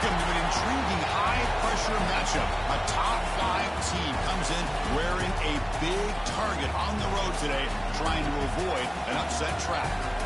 Welcome to an intriguing high-pressure matchup. A top-5 team comes in wearing a big target on the road today, trying to avoid an upset trap.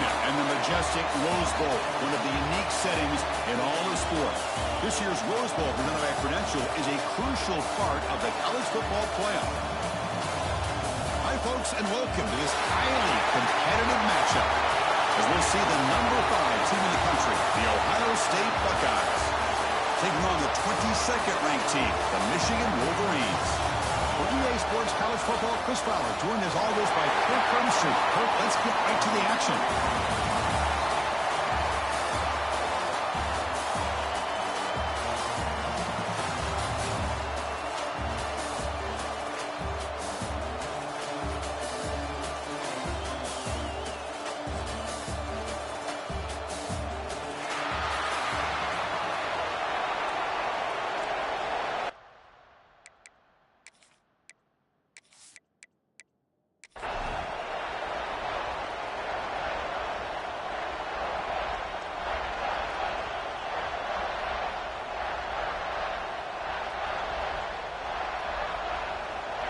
And the majestic Rose Bowl, one of the unique settings in all of sport. This year's Rose Bowl, presented by Prudential, is a crucial part of the college football playoff. Hi, folks, and welcome to this highly competitive matchup as we'll see the #5 team in the country, the Ohio State Buckeyes, taking on the 22nd ranked team, the Michigan Wolverines. For EA Sports College Football, Chris Fowler, joined as always by Kirk Herbstreit. Kirk, let's get right to the action.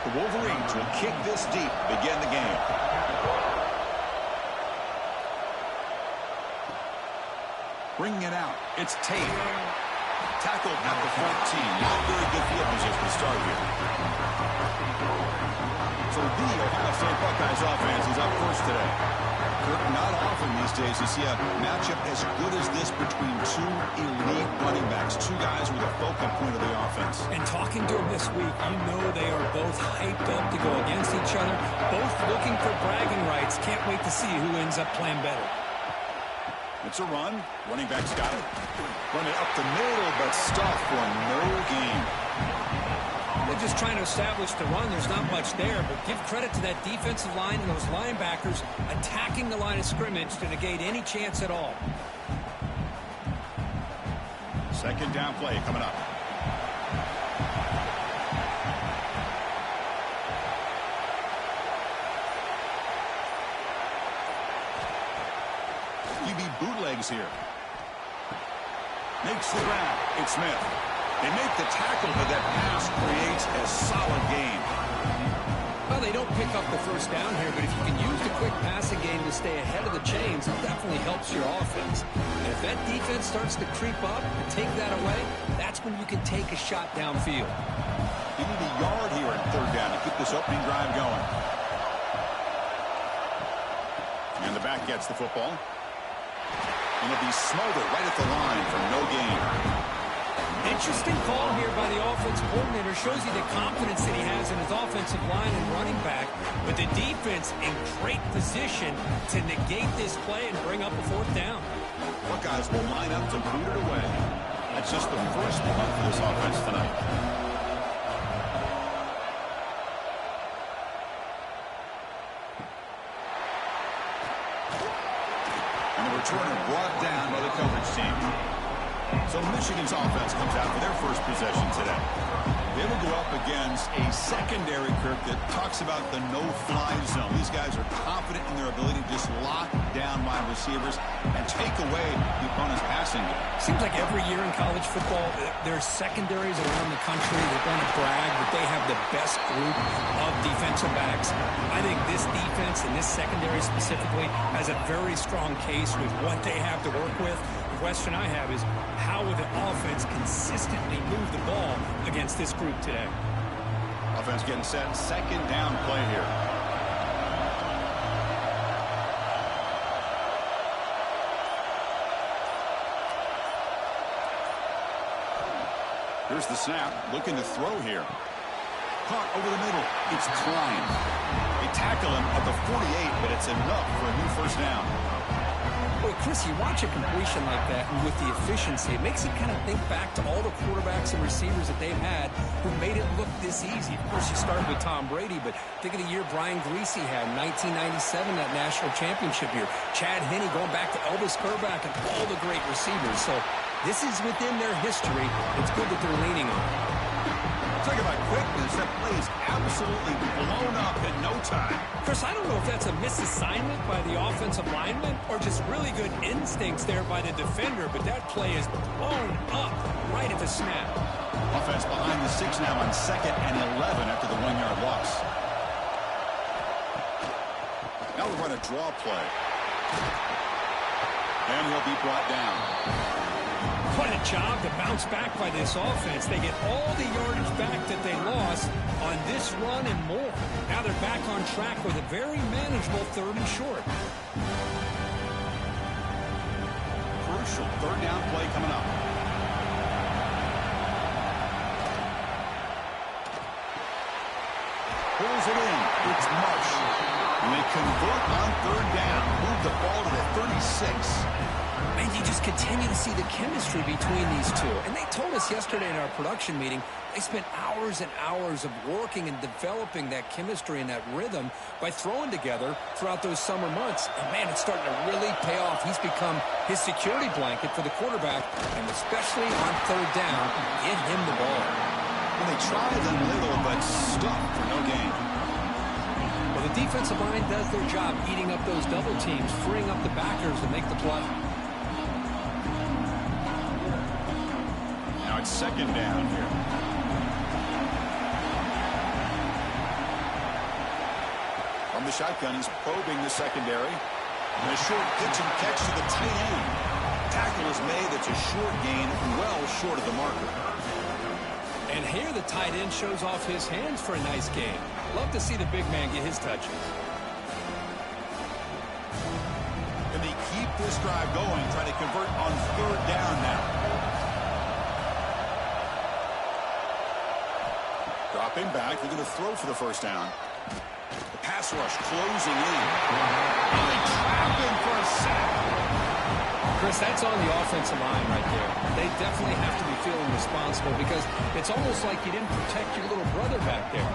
The Wolverines will kick this deep, begin the game. Bringing it out, it's Tate. Tackled at the 14. Not very good field position to start here. So the Ohio State Buckeyes offense is up first today. Kirk, not often these days you see a matchup as good as this between two elite running backs, two guys with a focal point of the offense. And talking to them this week, you know they are both hyped up to go against each other, both looking for bragging rights. Can't wait to see who ends up playing better. It's a run. Running back's got it. Run it up the middle, but stuffed for no gain. They're just trying to establish the run. There's not much there, but give credit to that defensive line and those linebackers attacking the line of scrimmage to negate any chance at all. Second down play coming up. QB bootlegs here. Makes the grab. It's Smith. They make the tackle, but that pass creates a solid gain. Well, they don't pick up the first down here, but if you can use the quick passing game to stay ahead of the chains, it definitely helps your offense. And if that defense starts to creep up and take that away, that's when you can take a shot downfield. You need a yard here in third down to keep this opening drive going. And the back gets the football. And it'll be smothered right at the line for no gain. Interesting call here by the offense coordinator. Shows you the confidence that he has in his offensive line and running back. But the defense in great position to negate this play and bring up a fourth down. Buckeyes will line up to boot it away. That's just the first punt for this offense tonight. return and brought down by the coverage team. So Michigan's offense comes out for their first possession today. They will go up against a secondary, Kirk, that talks about the no-fly zone. These guys are confident in their ability to just lock down wide receivers and take away the opponent's passing game. Seems like every year in college football, there's secondaries around the country that want to brag that they have the best group of defensive backs. I think this defense and this secondary specifically has a very strong case with what they have to work with. The question I have is, how will the offense consistently move the ball against this group today? Offense getting set. Second down play here. Here's the snap. Looking to throw here. Caught over the middle. It's Klein. They tackle him at the 48, but it's enough for a new first down. Well, Chris, you watch a completion like that, and with the efficiency, it makes you kind of think back to all the quarterbacks and receivers that they've had who made it look this easy. Of course, you start with Tom Brady, but think of the year Brian Griese had, 1997, that national championship year. Chad Henne going back to Elvis Kerback and all the great receivers. So this is within their history. It's good that they're leaning on it. Talk about quickness. That play is absolutely blown up in no time. Chris, I don't know if that's a misassignment by the offensive lineman or just really good instincts there by the defender, but that play is blown up right at the snap. Offense behind the 6 now on 2nd and 11 after the 1-yard loss. Now we run a draw play. And he'll be brought down. What a job to bounce back by this offense. They get all the yardage back that they lost on this run and more. Now they're back on track with a very manageable 3rd and short. Crucial 3rd down play coming up. Pulls it in. It's Marsh. And they convert on 3rd down. Move the ball to the 36. And you just continue to see the chemistry between these two. And they told us yesterday in our production meeting, they spent hours and hours of working and developing that chemistry and that rhythm by throwing together throughout those summer months. And, man, it's starting to really pay off. He's become his security blanket for the quarterback, and especially on 3rd down, get him the ball. Well, they tried a little, but stuck for no gain. Well, the defensive line does their job eating up those double teams, freeing up the backers to make the play. Now it's 2nd down here. From the shotgun, he's probing the secondary. And a short pitch and catch to the tight end. Tackle is made. That's a short gain, well short of the marker. And here the tight end shows off his hands for a nice game. Love to see the big man get his touches. And they keep this drive going, trying to convert on 3rd down now. Dropping back, they're going to throw for the first down. The pass rush closing in. And they trap him for a sack. Chris, that's on the offensive line right there. They definitely have to be feeling responsible because it's almost like you didn't protect your little brother back there.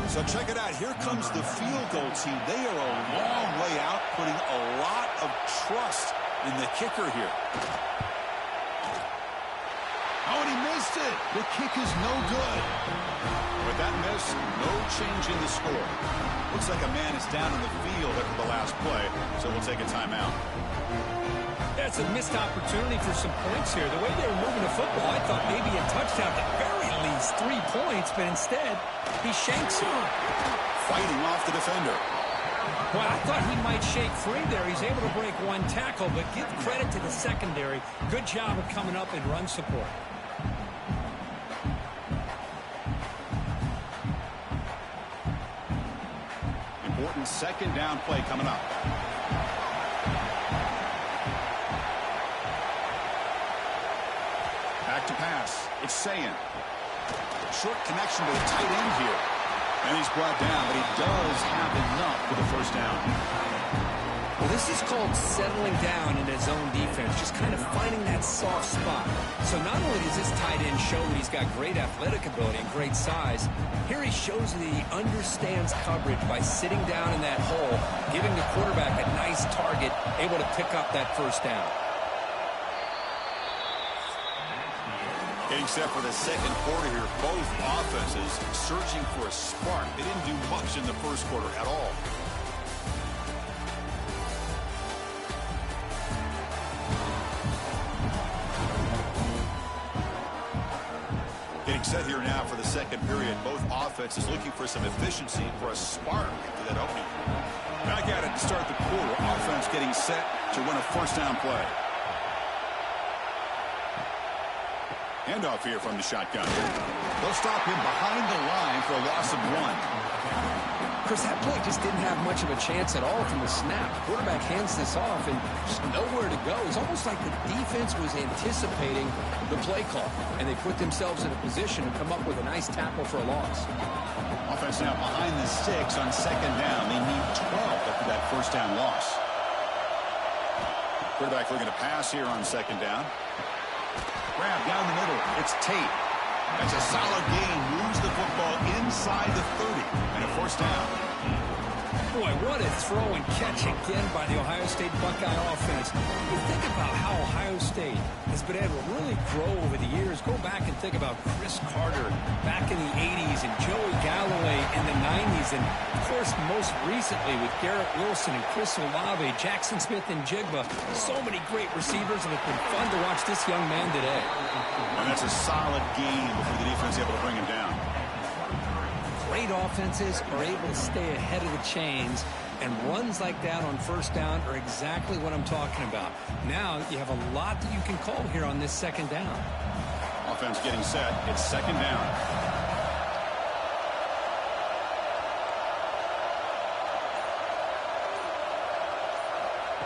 So check it out. Here comes the field goal team. They are a long way out, putting a lot of trust in the kicker here. Oh, and he missed it. The kick is no good. With that miss, no change in the score. Looks like a man is down in the field after the last play, so we'll take a timeout. That's a missed opportunity for some points here. The way they were moving the football, I thought maybe a touchdown, at the very least 3 points, but instead, he shanks it. Fighting off the defender. Well, I thought he might shake free there. He's able to break 1 tackle, but give credit to the secondary. Good job of coming up and run support. Important 2nd down play coming up. Back to pass. It's Sayan. Short connection to the tight end here. And he's brought down, but he does have enough for the first down. Well, this is called settling down in his own defense, just kind of finding that soft spot. So not only does this tight end show that he's got great athletic ability and great size, here he shows that he understands coverage by sitting down in that hole, giving the quarterback a nice target, able to pick up that first down. Getting set for the second quarter here. Both offenses searching for a spark. They didn't do much in the first quarter at all. Getting set here now for the second period. Both offenses looking for some efficiency, for a spark to that opening. Back at it to start the quarter. Offense getting set to run a first down play. Handoff here from the shotgun. They'll stop him behind the line for a loss of 1. Chris, that play just didn't have much of a chance at all from the snap. Quarterback hands this off and just nowhere to go. It's almost like the defense was anticipating the play call, and they put themselves in a position to come up with a nice tackle for a loss. Offense now behind the 6 on second down. They need 12 after that first down loss. Quarterback looking to pass here on second down. Grab down the middle. It's Tate. That's a solid gain. Moves the football inside the 30. And a first down. Boy, what a throw and catch again by the Ohio State Buckeye offense. You think about how Ohio State has been able to really grow over the years. Go back and think about Chris Carter back in the 80s and Joey Galloway in the 90s. And, of course, most recently with Garrett Wilson and Chris Olave, Jackson Smith and Jigba. So many great receivers, and it's been fun to watch this young man today. And that's a solid game before the defense able to bring him down. Great offenses are able to stay ahead of the chains, and runs like that on first down are exactly what I'm talking about. Now you have a lot that you can call here on this second down. Offense getting set. It's second down.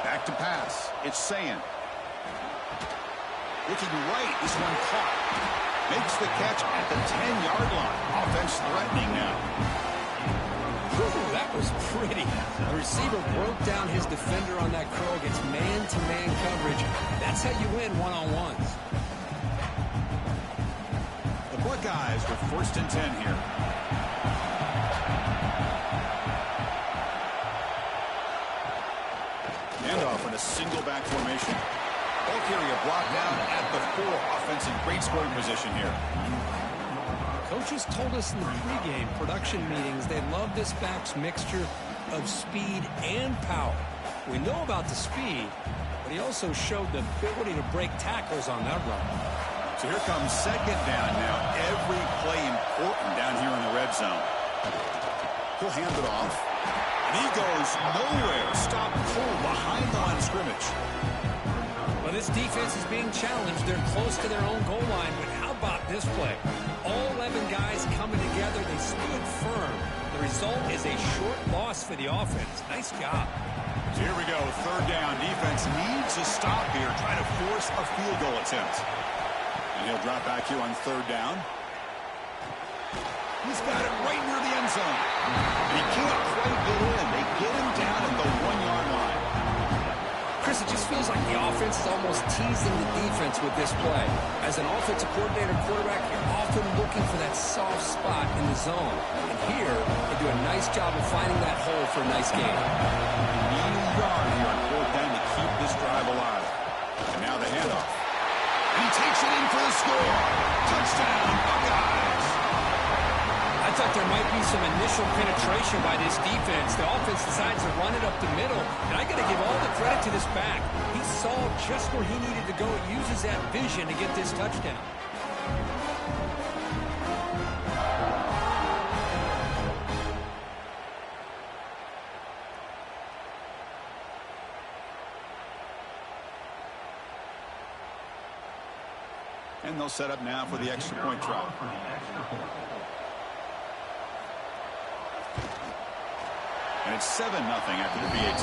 Back to pass. It's Sayin. Looking right. This one caught. Makes the catch at the 10-yard line. Offense threatening now. Ooh, that was pretty. The receiver broke down his defender on that curl, gets man-to-man coverage. That's how you win one-on-ones. The Buckeyes with first and 10 here. Handoff in a single back formation. Bulk area blocked down at the 4. Offense in great scoring position here. Coaches told us in the pregame production meetings they love this back's mixture of speed and power. We know about the speed, but he also showed the ability to break tackles on that run. So here comes second down now. Every play important down here in the red zone. He'll hand it off. And he goes nowhere. Stop cold behind the line of scrimmage. Well, this defense is being challenged. They're close to their own goal line, but how about this play? All 11 guys coming together. They stood firm. The result is a short loss for the offense. Nice job. So here we go. Third down. Defense needs a stop here. Trying to force a field goal attempt. And he'll drop back here on third down. He's got it right near the end zone. And he can't quite get in. They get him down at the 1-yard line. Chris, it just feels like the offense is almost teasing the defense with this play. As an offensive coordinator quarterback, you're often looking for that soft spot in the zone. And here, they do a nice job of finding that hole for a nice game. Need a yard here on fourth down to keep this drive alive. And now the handoff. And he takes it in for the score. Touchdown, Buckeyes. I thought there might be some initial penetration by this defense. The offense decides to run it up the middle. And I got to give all the credit to this back. He saw just where he needed to go. He uses that vision to get this touchdown. And they'll set up now for the extra point try. And it's 7-0 after the PAT.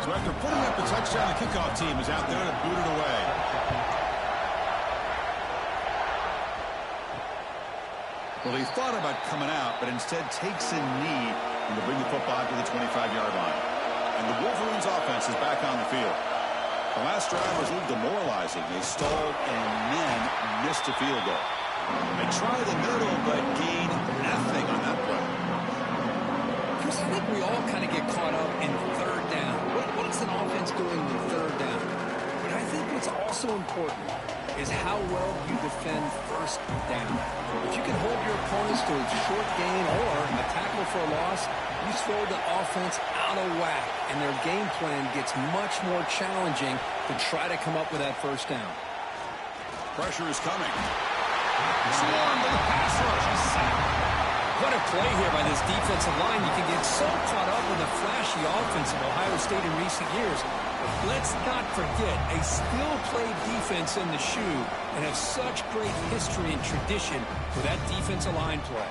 So after putting up the touchdown, the kickoff team is out there to boot it away. Well, he thought about coming out, but instead takes a knee and to bring the football to the 25-yard line. And the Wolverines offense is back on the field. The last drive was a little demoralizing. They stalled and then missed a field goal. They tried the middle, but gained nothing on that play. Chris, I think we all kind of get caught up in third down. What is an offense doing in third down? But I think what's also important is how well you defend first down. If you can hold your opponents to a short gain or a tackle for a loss, you throw the offense out of whack, and their game plan gets much more challenging to try to come up with that first down. Pressure is coming. Swarm with the pass rush. A sack. What a play here by this defensive line. You can get so caught up in the flashy offense of Ohio State in recent years. But let's not forget, a still-played defense in the shoe and have such great history and tradition with that defensive line play.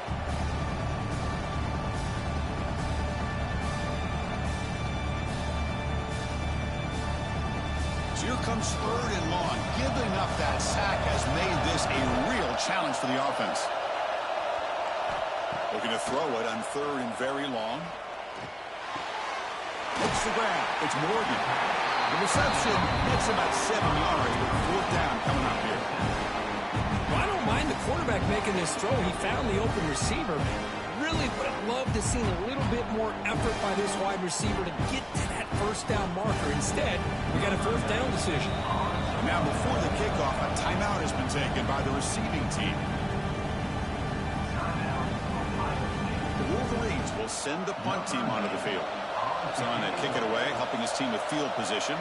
So here comes third and long. Giving up that sack has made this a real challenge for the offense. Looking to throw it on third and very long. Takes the grab. It's Morgan. The reception gets about 7 yards, but fourth down coming up here. Well, I don't mind the quarterback making this throw. He found the open receiver. Really would have loved to seen a little bit more effort by this wide receiver to get to that first down marker. Instead, we got a fourth down decision. Now, before the kickoff, a timeout has been taken by the receiving team. The Wolverines will send the punt team onto the field. He's on to kick it away, helping his team with field position.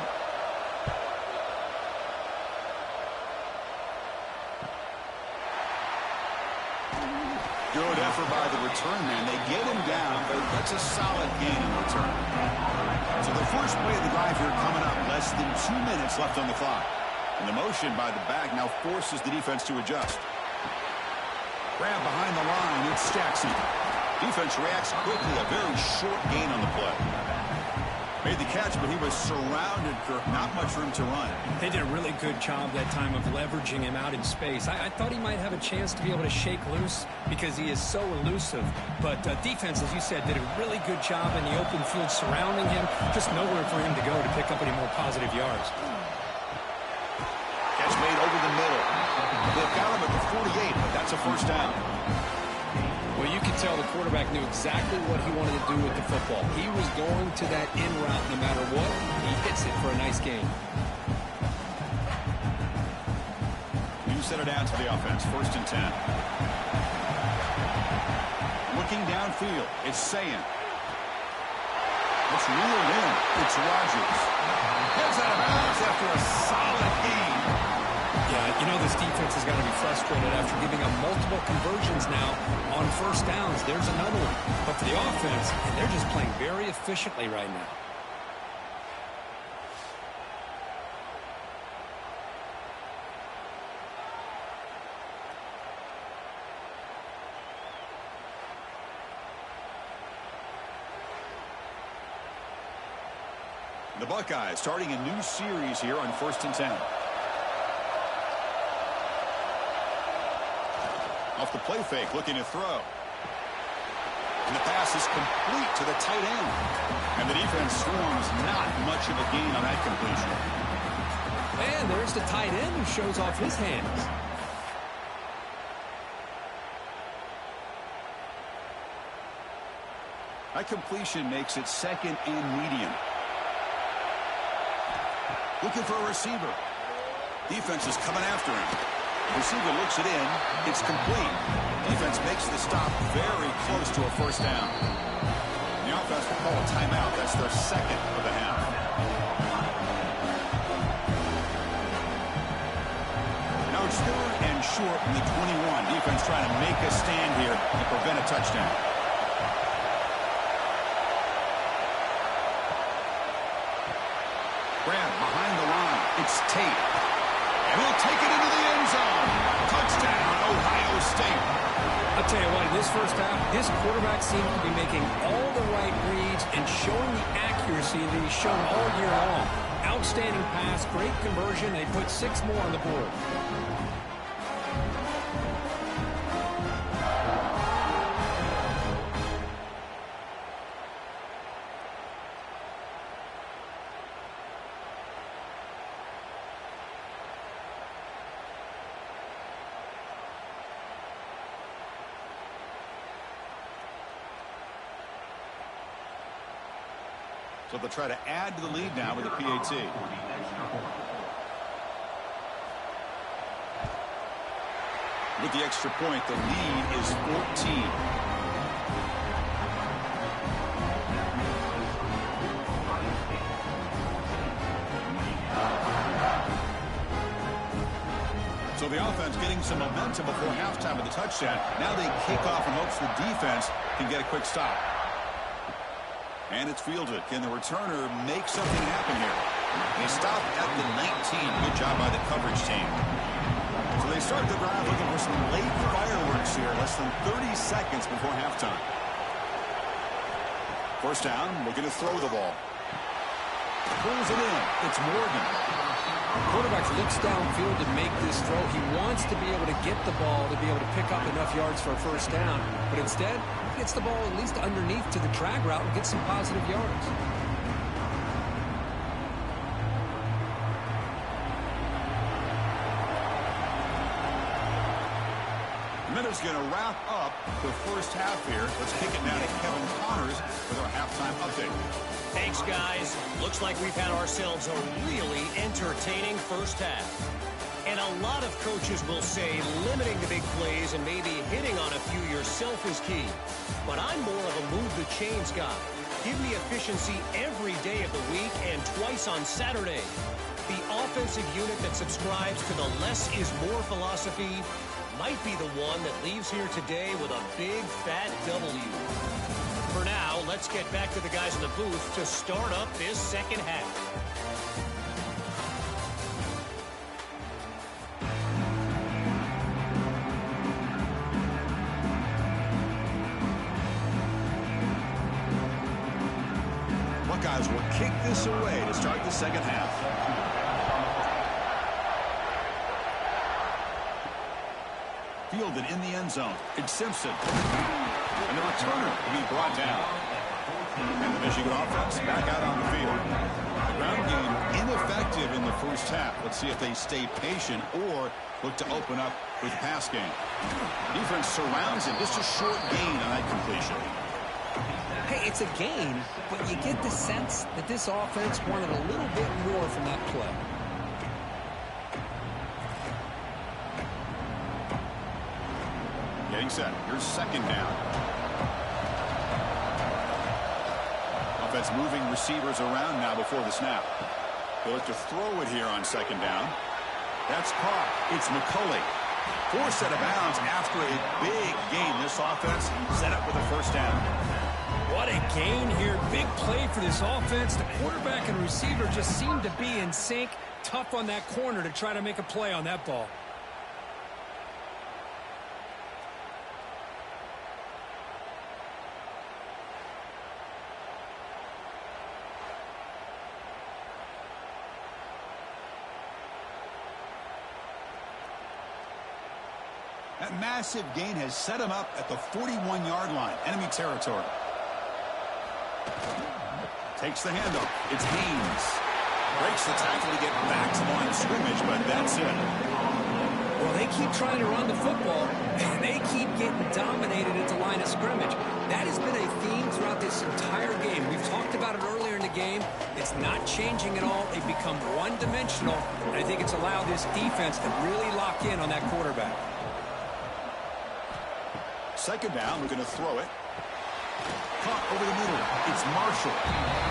Good effort by the return man. They get him down, but that's a solid gain in return. So the first play of the drive here coming up. Less than 2 minutes left on the clock. And the motion by the back now forces the defense to adjust. Grab behind the line. It's Jackson. Defense reacts quickly. A very short gain on the play. Made the catch, but he was surrounded, Kirk. Not much room to run. They did a really good job that time of leveraging him out in space. I thought he might have a chance to be able to shake loose because he is so elusive. But defense, as you said, did a really good job in the open field surrounding him. Just nowhere for him to go to pick up any more positive yards. Catch made over the middle. They've got him at the 48, but that's a first down. Well, you can tell the quarterback knew exactly what he wanted to do with the football. He was going to that in route no matter what. He hits it for a nice gain. You set it out to the offense. First and 10. Looking downfield. It's Sayan. It's reeled in. It's Rodgers. Heads out of bounds after a solid gain. Yeah, you know this defense has got to be frustrated after giving up multiple conversions now on first downs. There's another one. But for the offense, they're just playing very efficiently right now. The Buckeyes starting a new series here on first and 10. Off the play fake, looking to throw. And the pass is complete to the tight end. And the defense swarms not much of a gain on that completion. And there's the tight end who shows off his hands. That completion makes it second and medium. Looking for a receiver. Defense is coming after him. Receiver looks it in. It's complete. Defense makes the stop very close to a first down. The offense will call a timeout. That's their second of the half. Now it's third and short in the 21. Defense trying to make a stand here and prevent a touchdown. Grab behind the line. It's Tate. And he'll take it into the end zone. Touchdown, Ohio State. I'll tell you what, in this first half, this quarterback seems to be making all the right reads and showing the accuracy that he's shown all year long. Outstanding pass, great conversion. They put 6 more on the board. So they'll try to add to the lead now with a PAT. With the extra point, the lead is 14. So the offense getting some momentum before halftime with the touchdown. Now they kick off in hopes the defense can get a quick stop. And it's fielded. Can the returner make something happen here? They stop at the 19. Good job by the coverage team. So they start the drive looking for some late fireworks here. Less than 30 seconds before halftime. First down, looking to throw the ball. Pulls it in. It's Morgan. The quarterback looks downfield to make this throw. He wants to be able to get the ball to be able to pick up enough yards for a first down. But instead, he gets the ball at least underneath to the drag route and gets some positive yards. And that is going to wrap up the first half here. Let's kick it now to Kevin Connors with our halftime update. Thanks, guys. Looks like we've had ourselves a really entertaining first half. And a lot of coaches will say limiting the big plays and maybe hitting on a few yourself is key. But I'm more of a move the chains guy. Give me efficiency every day of the week and twice on Saturday. The offensive unit that subscribes to the less is more philosophy might be the one that leaves here today with a big fat W. For now, let's get back to the guys in the booth to start up this second half. Buckeyes will kick this away to start the second half. Fielded in the end zone. It's Simpson. And the returner will be brought down. And the Michigan offense back out on the field. The ground game ineffective in the first half. Let's see if they stay patient or look to open up with pass game. Defense surrounds him. Just a short gain on that completion. Hey, it's a gain, but you get the sense that this offense wanted a little bit more from that play. Getting set. Here's second down. Offense moving receivers around now before the snap. They look to throw it here on second down. That's caught. It's McCulley. Forced out of bounds after a big gain. This offense set up with a first down. What a gain here. Big play for this offense. The quarterback and receiver just seem to be in sync. Tough on that corner to try to make a play on that ball. That massive gain has set him up at the 41-yard line. Enemy territory. Takes the handoff. It's Haynes. Breaks the tackle to get back to the line of scrimmage, but that's it. Well, they keep trying to run the football, and they keep getting dominated at the line of scrimmage. That has been a theme throughout this entire game. We've talked about it earlier in the game. It's not changing at all. They've become one-dimensional, and I think it's allowed this defense to really lock in on that quarterback. Second down, we're going to throw it. Caught over the middle. It's Marshall.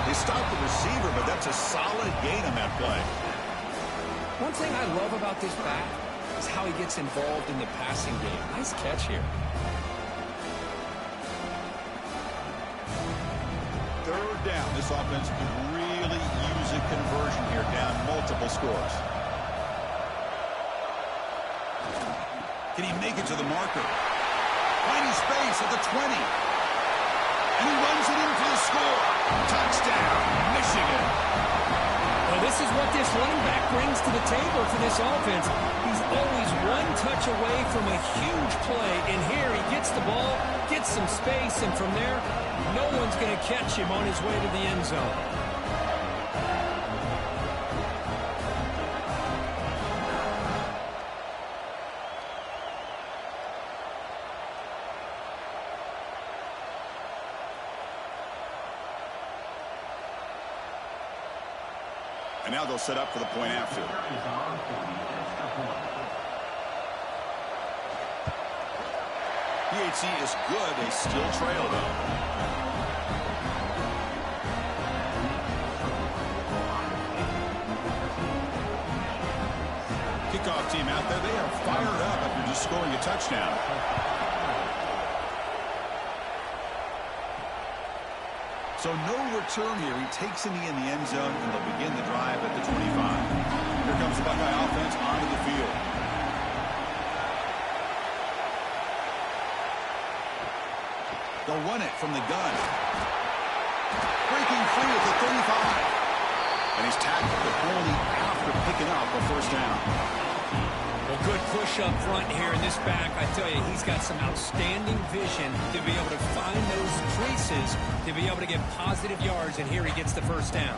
They stop the receiver, but that's a solid gain on that play. One thing I love about this back is how he gets involved in the passing game. Nice catch here. Third down. This offense could really use a conversion here, down multiple scores. Can he make it to the marker? Finding space at the 20. And he runs it in for the score. Touchdown, Michigan. Well, this is what this running back brings to the table for this offense. He's always one touch away from a huge play. And here he gets the ball, gets some space, and from there, no one's going to catch him on his way to the end zone. And now they'll set up for the point after. PAT is good. They still trail, though. Kickoff team out there. They are fired up after just scoring a touchdown. So no return here. He takes it in the end zone, and they'll begin the drive at the 25. Here comes the Buckeye offense onto the field. They'll run it from the gun. Breaking free at the 35. And he's tackled the penalty after picking up a first down. Well, good push up front here in this back. I tell you, he's got some outstanding vision to be able to find those creases, to be able to get positive yards, and here he gets the first down.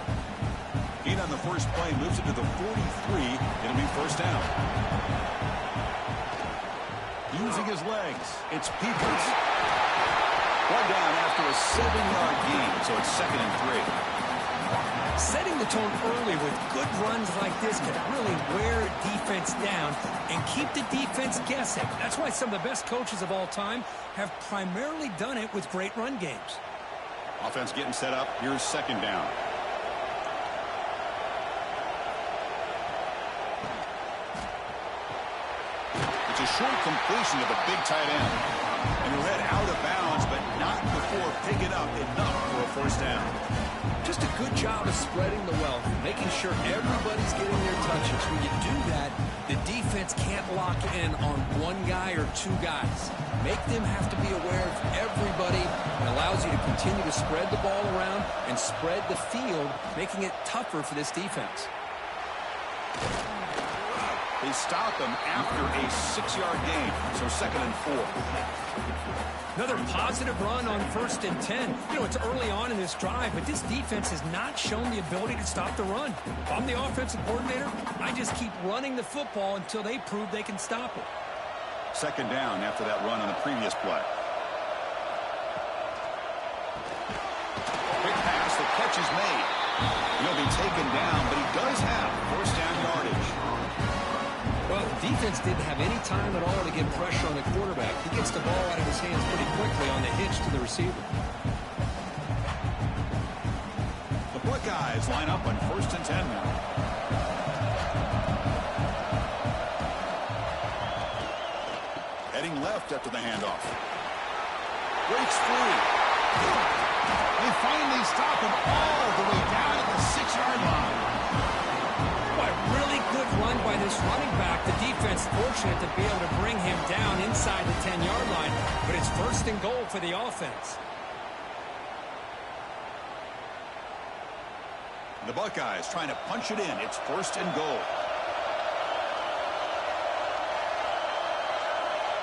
Heat on the first play moves it to the 43. It'll be first down. Using his legs, it's Peoples. One down after a 7-yard gain, so it's 2nd and 3. Setting the tone early with good runs like this can really wear a defense down and keep the defense guessing. That's why some of the best coaches of all time have primarily done it with great run games. Offense getting set up. Here's 2nd down. It's a short completion to the big tight end. And he'll head out of bounds, but not before picking up enough for a first down. Just a good job of spreading the wealth, making sure everybody's getting their touches. When you do that, the defense can't lock in on one guy or two guys. Make them have to be aware of everybody. It allows you to continue to spread the ball around and spread the field, making it tougher for this defense. They stop him after a 6-yard gain, so 2nd and 4. Another positive run on 1st and 10. You know, it's early on in this drive, but this defense has not shown the ability to stop the run. If I'm the offensive coordinator, I just keep running the football until they prove they can stop it. 2nd down after that run on the previous play. Quick pass, the catch is made. He'll be taken down, but he does have first down yardage. Well, the defense didn't have any time at all to get pressure on the quarterback. He gets the ball out of his hands pretty quickly on the hitch to the receiver. The Buckeyes line up on 1st and 10 now. Heading left after the handoff. Breaks free. They finally stop him all the way down at the 6-yard line. Really good run by this running back. The defense fortunate to be able to bring him down inside the 10-yard line, but it's 1st and goal for the offense. The Buckeyes trying to punch it in. It's 1st and goal.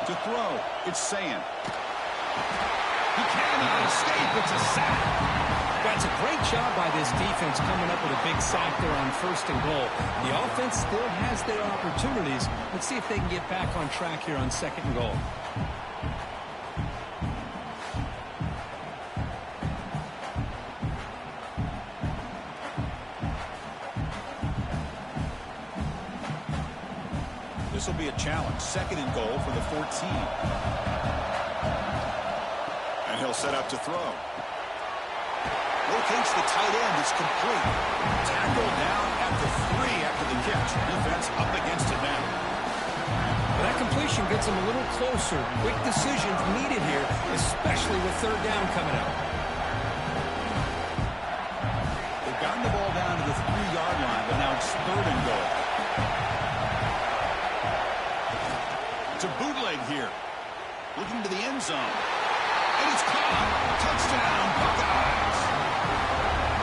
To throw, it's Sayin. He cannot escape. It's a sack. That's a great job by this defense coming up with a big sack there on 1st and goal. The offense still has their opportunities. Let's see if they can get back on track here on 2nd and goal. This will be a challenge. 2nd and goal for the 14. And he'll set up to throw. Locates the tight end. It's complete. Tackled down at the 3 after the catch. Defense up against it now. Well, that completion gets him a little closer. Quick decisions needed here, especially with 3rd down coming up. They've gotten the ball down to the 3-yard line, but now it's 3rd and goal. It's a bootleg here. Looking to the end zone. And it's caught. Touchdown, Buckeyes.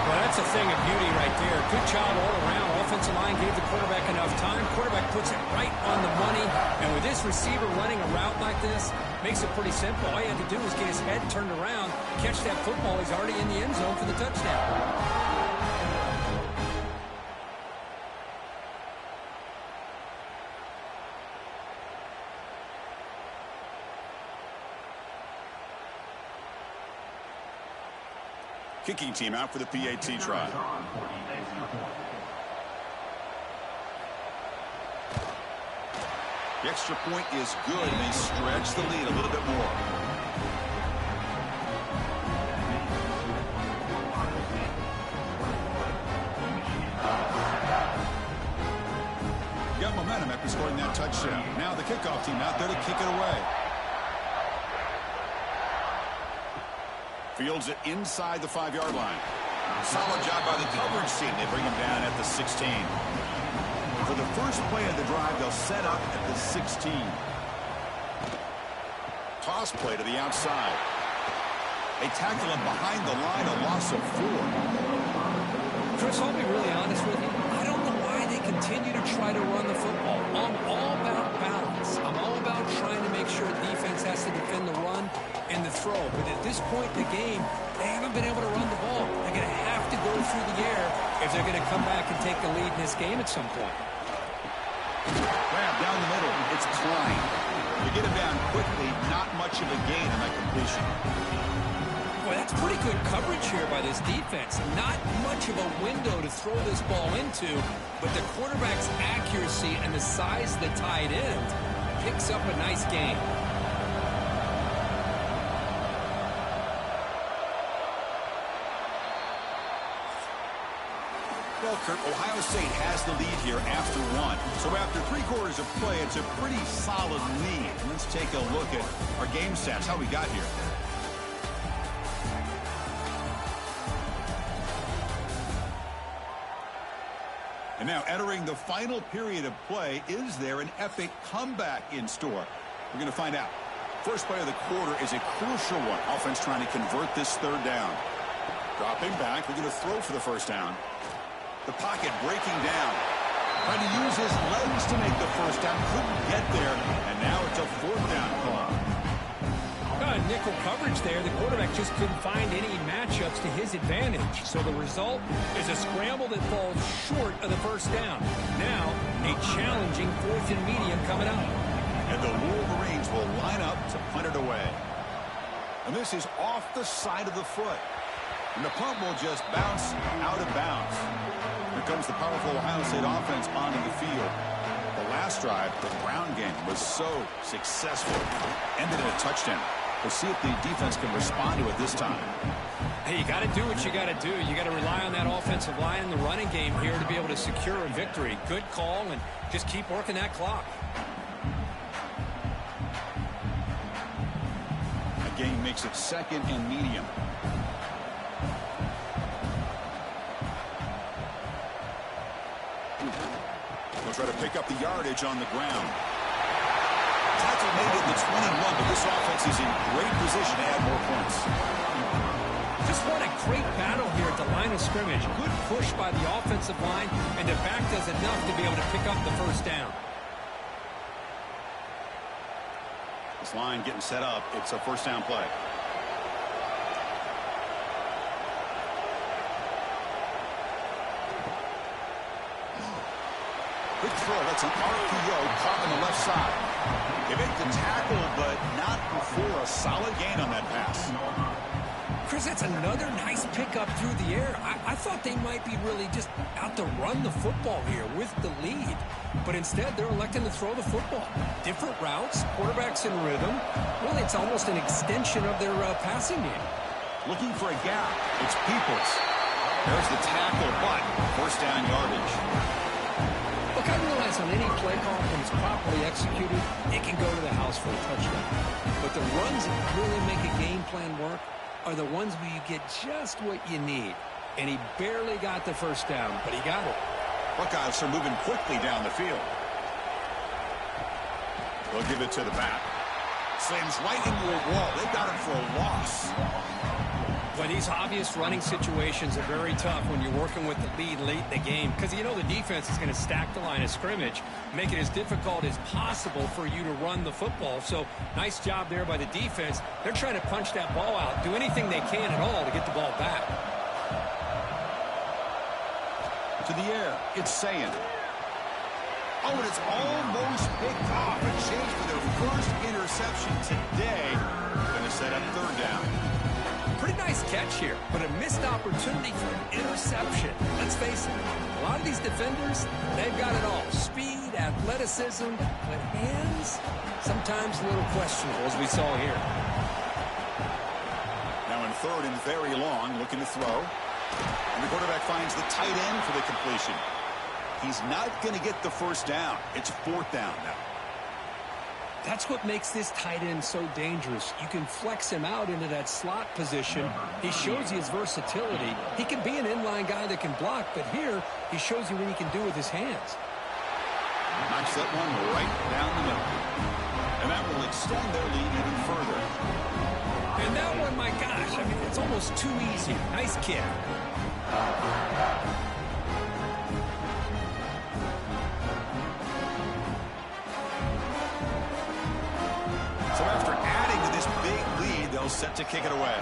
Well, that's a thing of beauty right there. Good job all around. Offensive line gave the quarterback enough time. Quarterback puts it right on the money. And with this receiver running a route like this, makes it pretty simple. All you have to do is get his head turned around, catch that football. He's already in the end zone for the touchdown. Kicking team out for the PAT try. The extra point is good, and they stretch the lead a little bit more. Got momentum after scoring that touchdown. Now the kickoff team out there to kick it away. Fields it inside the 5-yard line. Solid job by the coverage team. They bring him down at the 16. For the first play of the drive, they'll set up at the 16. Toss play to the outside. They tackle him behind the line, a loss of 4. Chris, I'll be really honest with you. I don't know why they continue to try to run the football. I'm all about balance. I'm all about trying to make sure defense has to defend the run and the throw. But at this point in the game, they haven't been able to run the ball. They're going to have to go through the air if they're going to come back and take the lead in this game at some point. Grab down the middle. It's Klein. To get him down quickly, not much of a gain on that completion. Boy, that's pretty good coverage here by this defense. Not much of a window to throw this ball into, but the quarterback's accuracy and the size of the tight end picks up a nice gain. Well, Kurt, Ohio State has the lead here after 1. So after 3 quarters of play, it's a pretty solid lead. Let's take a look at our game stats, how we got here. And now entering the final period of play, is there an epic comeback in store? We're going to find out. First play of the quarter is a crucial one. Offense trying to convert this 3rd down. Dropping back, they're going to throw for the 1st down. The pocket breaking down. Trying to use his legs to make the 1st down. Couldn't get there. And now it's a 4th down call. Nickel coverage there. The quarterback just couldn't find any matchups to his advantage. So the result is a scramble that falls short of the 1st down. Now, a challenging 4th and medium coming up. And the Wolverines will line up to punt it away. And this is off the side of the foot. And the punt will just bounce out of bounds. Here comes the powerful Ohio State offense onto the field. The last drive, the ground game, was so successful. Ended in a touchdown. We'll see if the defense can respond to it this time. Hey, you got to do what you got to do. You got to rely on that offensive line in the running game here to be able to secure a victory. Good call, and just keep working that clock. The game makes it 2nd and medium. They'll try to pick up the yardage on the ground. Tackle made it the 21, but this offense is in great position to add more points. Just what a great battle here at the line of scrimmage. Good push by the offensive line, and the back does enough to be able to pick up the 1st down. This line getting set up. It's a 1st down play. Good throw. That's an RPO caught on the left side. They make the tackle, but not before a solid gain on that pass. Chris, that's another nice pickup through the air. I thought they might be really just out to run the football here with the lead. But instead, they're electing to throw the football. Different routes, quarterbacks in rhythm. Really, it's almost an extension of their passing game. Looking for a gap. It's Peoples. There's the tackle, but 1st down yardage. Look, I realize on any play call, when it's properly executed, it can go to the house for a touchdown. But the runs that really make a game plan work are the ones where you get just what you need. And he barely got the 1st down, but he got it. Buckeyes are moving quickly down the field. They'll give it to the back. Slams right into a wall. They got him for a loss. Well, these obvious running situations are very tough when you're working with the lead late in the game because you know the defense is going to stack the line of scrimmage, make it as difficult as possible for you to run the football. So nice job there by the defense. They're trying to punch that ball out, do anything they can at all to get the ball back. To the air, it's Sayin. Oh, and it's almost picked off. A chance for their first interception today. Going to set up 3rd down. Pretty nice catch here, but a missed opportunity for an interception. Let's face it, a lot of these defenders, they've got it all. Speed, athleticism, but hands, sometimes a little questionable, as we saw here. Now in third and very long, looking to throw. And the quarterback finds the tight end for the completion. He's not going to get the first down. It's fourth down now. That's what makes this tight end so dangerous. You can flex him out into that slot position. He shows you his versatility. He can be an inline guy that can block, but here he shows you what he can do with his hands. Knocks that one right down the middle. And that will extend their lead even further. And that one, my gosh, I mean, it's almost too easy. Nice kick. So after adding to this big lead, they'll set to kick it away.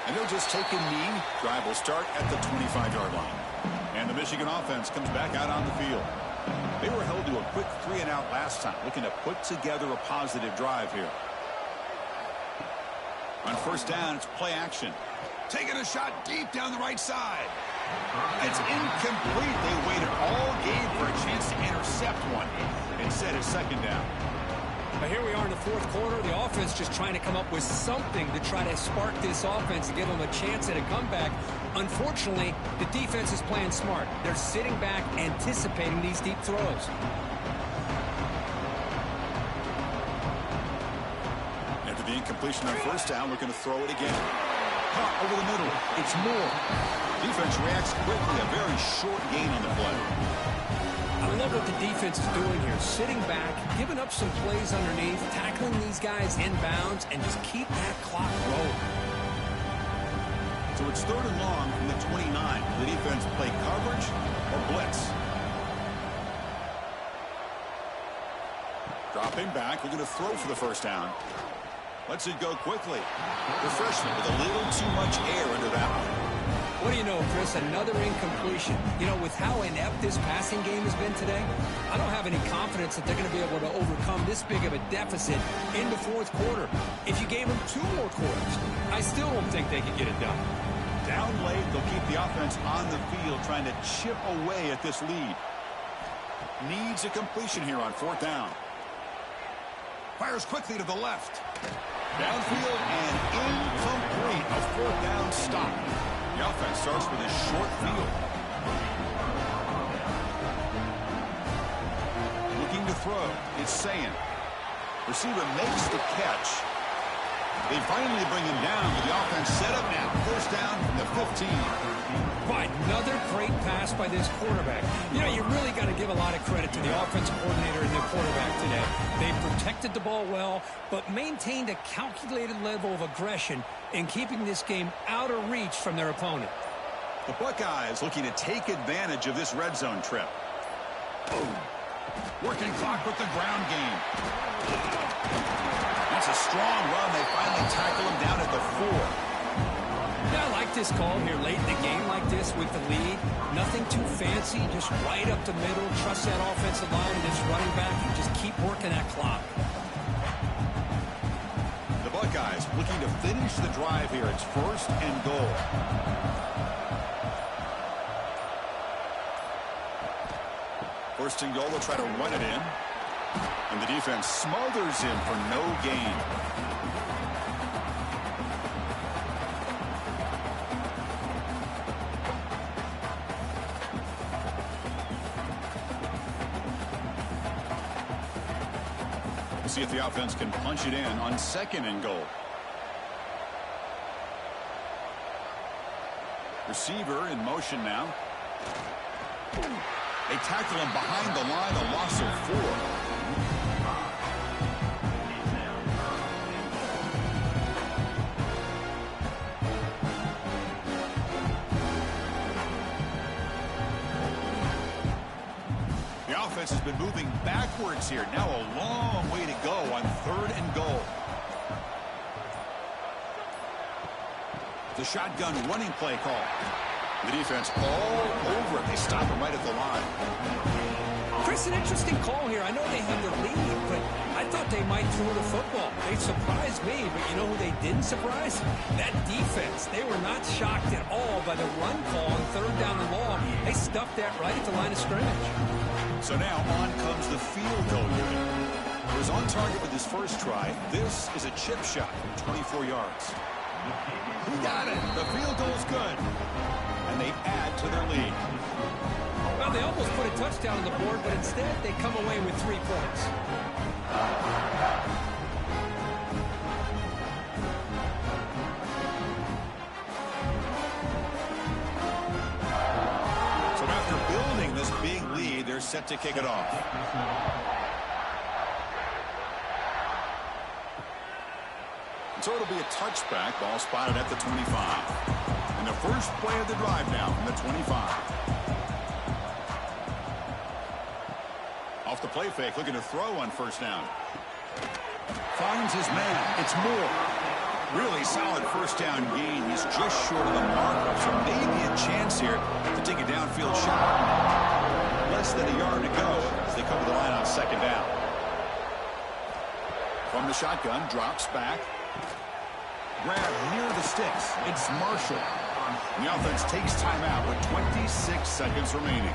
And they'll just take a knee. Drive will start at the 25-yard line. And the Michigan offense comes back out on the field. They were held to a quick 3-and-out last time, looking to put together a positive drive here. On first down, it's play action. Taking a shot deep down the right side. It's incomplete. They waited all game for a chance to intercept one. Instead, it's second down. But here we are in the fourth quarter. The offense just trying to come up with something to try to spark this offense and give them a chance at a comeback. Unfortunately, the defense is playing smart. They're sitting back, anticipating these deep throws. After the incompletion on first down, we're going to throw it again. Caught over the middle. It's more. Defense reacts quickly. A very short gain on the play. I love what the defense is doing here. Sitting back, giving up some plays underneath, tackling these guys inbounds, and just keep that clock rolling. So it's third and long from the 29. The defense play coverage or blitz. Dropping back. We're going to throw for the first down. Lets it go quickly. The freshman with a little too much air into that one. What do you know, Chris? Another incompletion. You know, with how inept this passing game has been today, I don't have any confidence that they're going to be able to overcome this big of a deficit in the fourth quarter. If you gave them 2 more quarters, I still don't think they could get it done. Down late, they'll keep the offense on the field trying to chip away at this lead. Needs a completion here on fourth down. Fires quickly to the left. Downfield and incomplete. A fourth down stop. The offense starts with a short field. Looking to throw. It's saying. Receiver makes the catch. They finally bring him down with the offense set up now. First down from the 15. Right, another great pass by this quarterback. You know, you really got to give a lot of credit to the offensive coordinator and the quarterback today. They protected the ball well, but maintained a calculated level of aggression in keeping this game out of reach from their opponent. The Buckeyes looking to take advantage of this red zone trip. Boom. Working clock with the ground game. That's a strong run. They finally tackle him down at the 4. Yeah, I like this call here late in the game like this with the lead. Nothing too fancy, just right up the middle. Trust that offensive line and this running back and just keep working that clock. The Buckeyes looking to finish the drive here. It's first and goal. First and goal, they'll try to run it in. And the defense smothers him for no gain. We'll see if the offense can punch it in on second and goal. Receiver in motion now. They tackle him behind the line, a loss of 4. The offense has been moving backwards here. Now a long way to go on third and goal. The shotgun running play call. The defense all over it. They stop him right at the line. Chris, an interesting call here. I know they have the lead, but I thought they might throw the football. They surprised me, but you know who they didn't surprise? That defense. They were not shocked at all by the run call on third down and long. They stuffed that right at the line of scrimmage. So now on comes the field goal unit. He was on target with his first try. This is a chip shot from 24 yards. He got it. The field goal's good. And they add to their lead. Well, they almost put a touchdown on the board, but instead they come away with 3 points. So after building this big lead, they're set to kick it off. So it'll be a touchback, ball spotted at the 25. And the first play of the drive now from the 25. Off the play fake, looking to throw on first down. Finds his man. It's Moore. Really solid first down gain. He's just short of the marker, so maybe a chance here to take a downfield shot. Less than a yard to go as they cover the line on second down. From the shotgun, drops back. Grab near the sticks. It's Marshall. The offense takes timeout with 26 seconds remaining.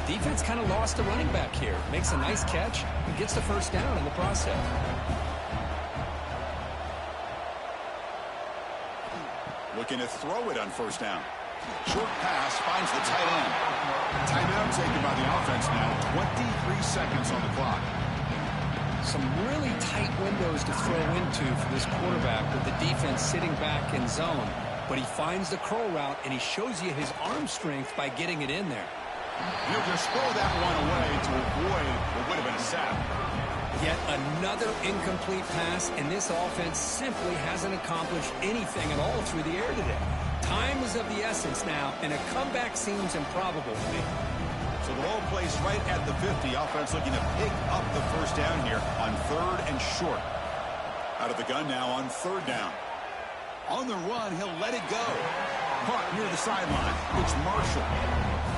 Defense kind of lost the running back here. Makes a nice catch and gets the first down in the process. Looking to throw it on first down. Short pass finds the tight end. Timeout taken by the offense now. 23 seconds on the clock. Some really tight windows to throw into for this quarterback with the defense sitting back in zone. But he finds the curl route, and he shows you his arm strength by getting it in there. He'll just throw that one away to avoid what would have been a sack. Yet another incomplete pass, and this offense simply hasn't accomplished anything at all through the air today. Time is of the essence now, and a comeback seems improbable to me. So the ball placed right at the 50. Offense looking to pick up the first down here on third and short. Out of the gun now on third down. On the run, he'll let it go. Caught near the sideline. It's Marshall.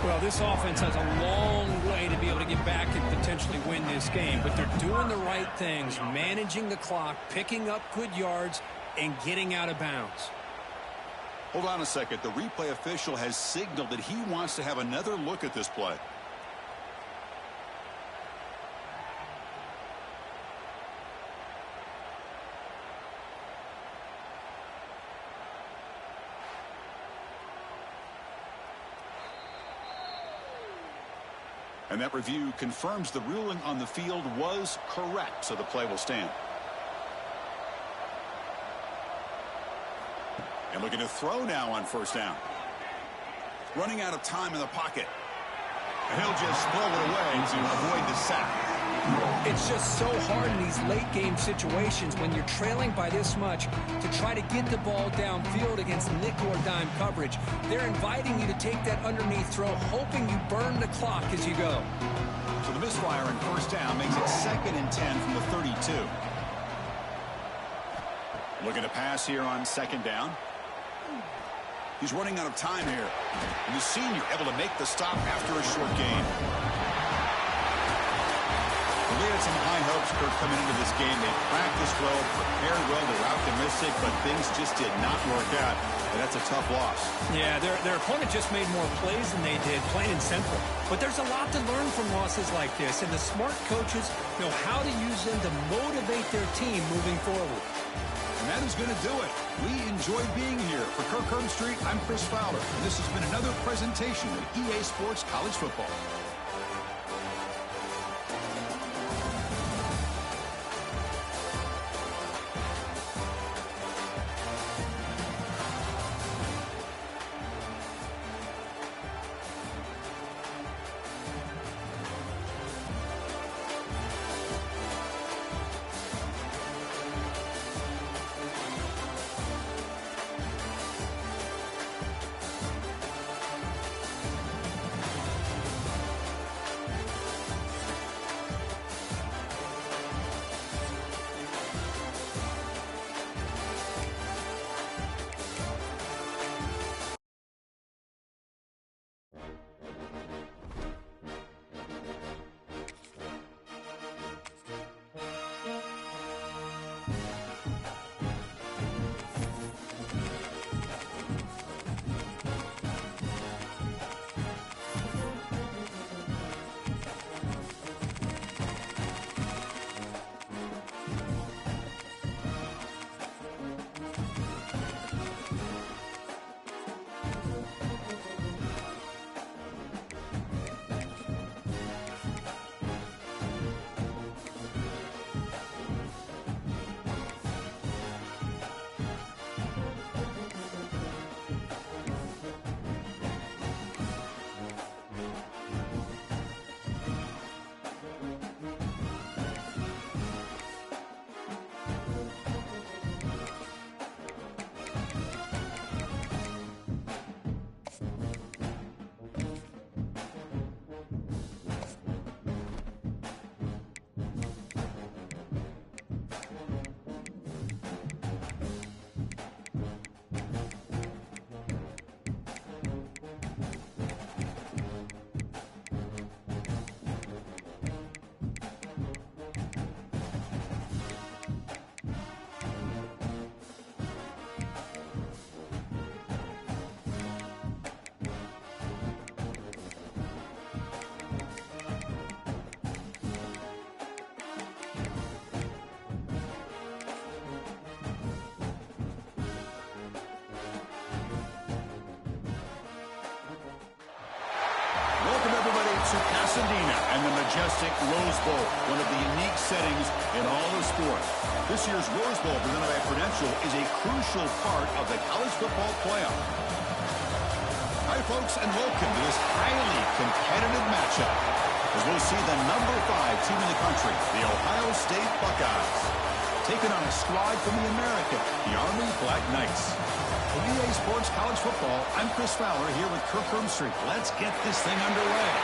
Well, this offense has a long way to be able to get back and potentially win this game, but they're doing the right things, managing the clock, picking up good yards, and getting out of bounds. Hold on a second. The replay official has signaled that he wants to have another look at this play. And that review confirms the ruling on the field was correct, so the play will stand. And looking to throw now on first down. Running out of time in the pocket. And he'll just throw it away to avoid the sack. It's just so hard in these late game situations when you're trailing by this much to try to get the ball downfield against nickel or dime coverage. They're inviting you to take that underneath throw, hoping you burn the clock as you go. So the misfire on first down makes it 2nd and 10 from the 32. Looking to pass here on second down. He's running out of time here. And the senior able to make the stop after a short gain. They had some high hopes, Kirk, coming into this game. They practiced well, prepared well, they were optimistic, but things just did not work out. And that's a tough loss. Yeah, their opponent just made more plays than they did, plain and simple. But there's a lot to learn from losses like this, and the smart coaches know how to use them to motivate their team moving forward. And that is going to do it. We enjoyed being here. For Kirk Herbstreit, I'm Chris Fowler, and this has been another presentation of EA Sports College Football. Pasadena and the majestic Rose Bowl, one of the unique settings in all of sport. This year's Rose Bowl, presented by Prudential, is a crucial part of the college football playoff. Hi, folks, and welcome to this highly competitive matchup, as we'll see the number 5 team in the country, the Ohio State Buckeyes, taking on a squad from the American, the Army Black Knights. For EA Sports College Football, I'm Chris Fowler here with Kirk Herbstreit. Let's get this thing underway.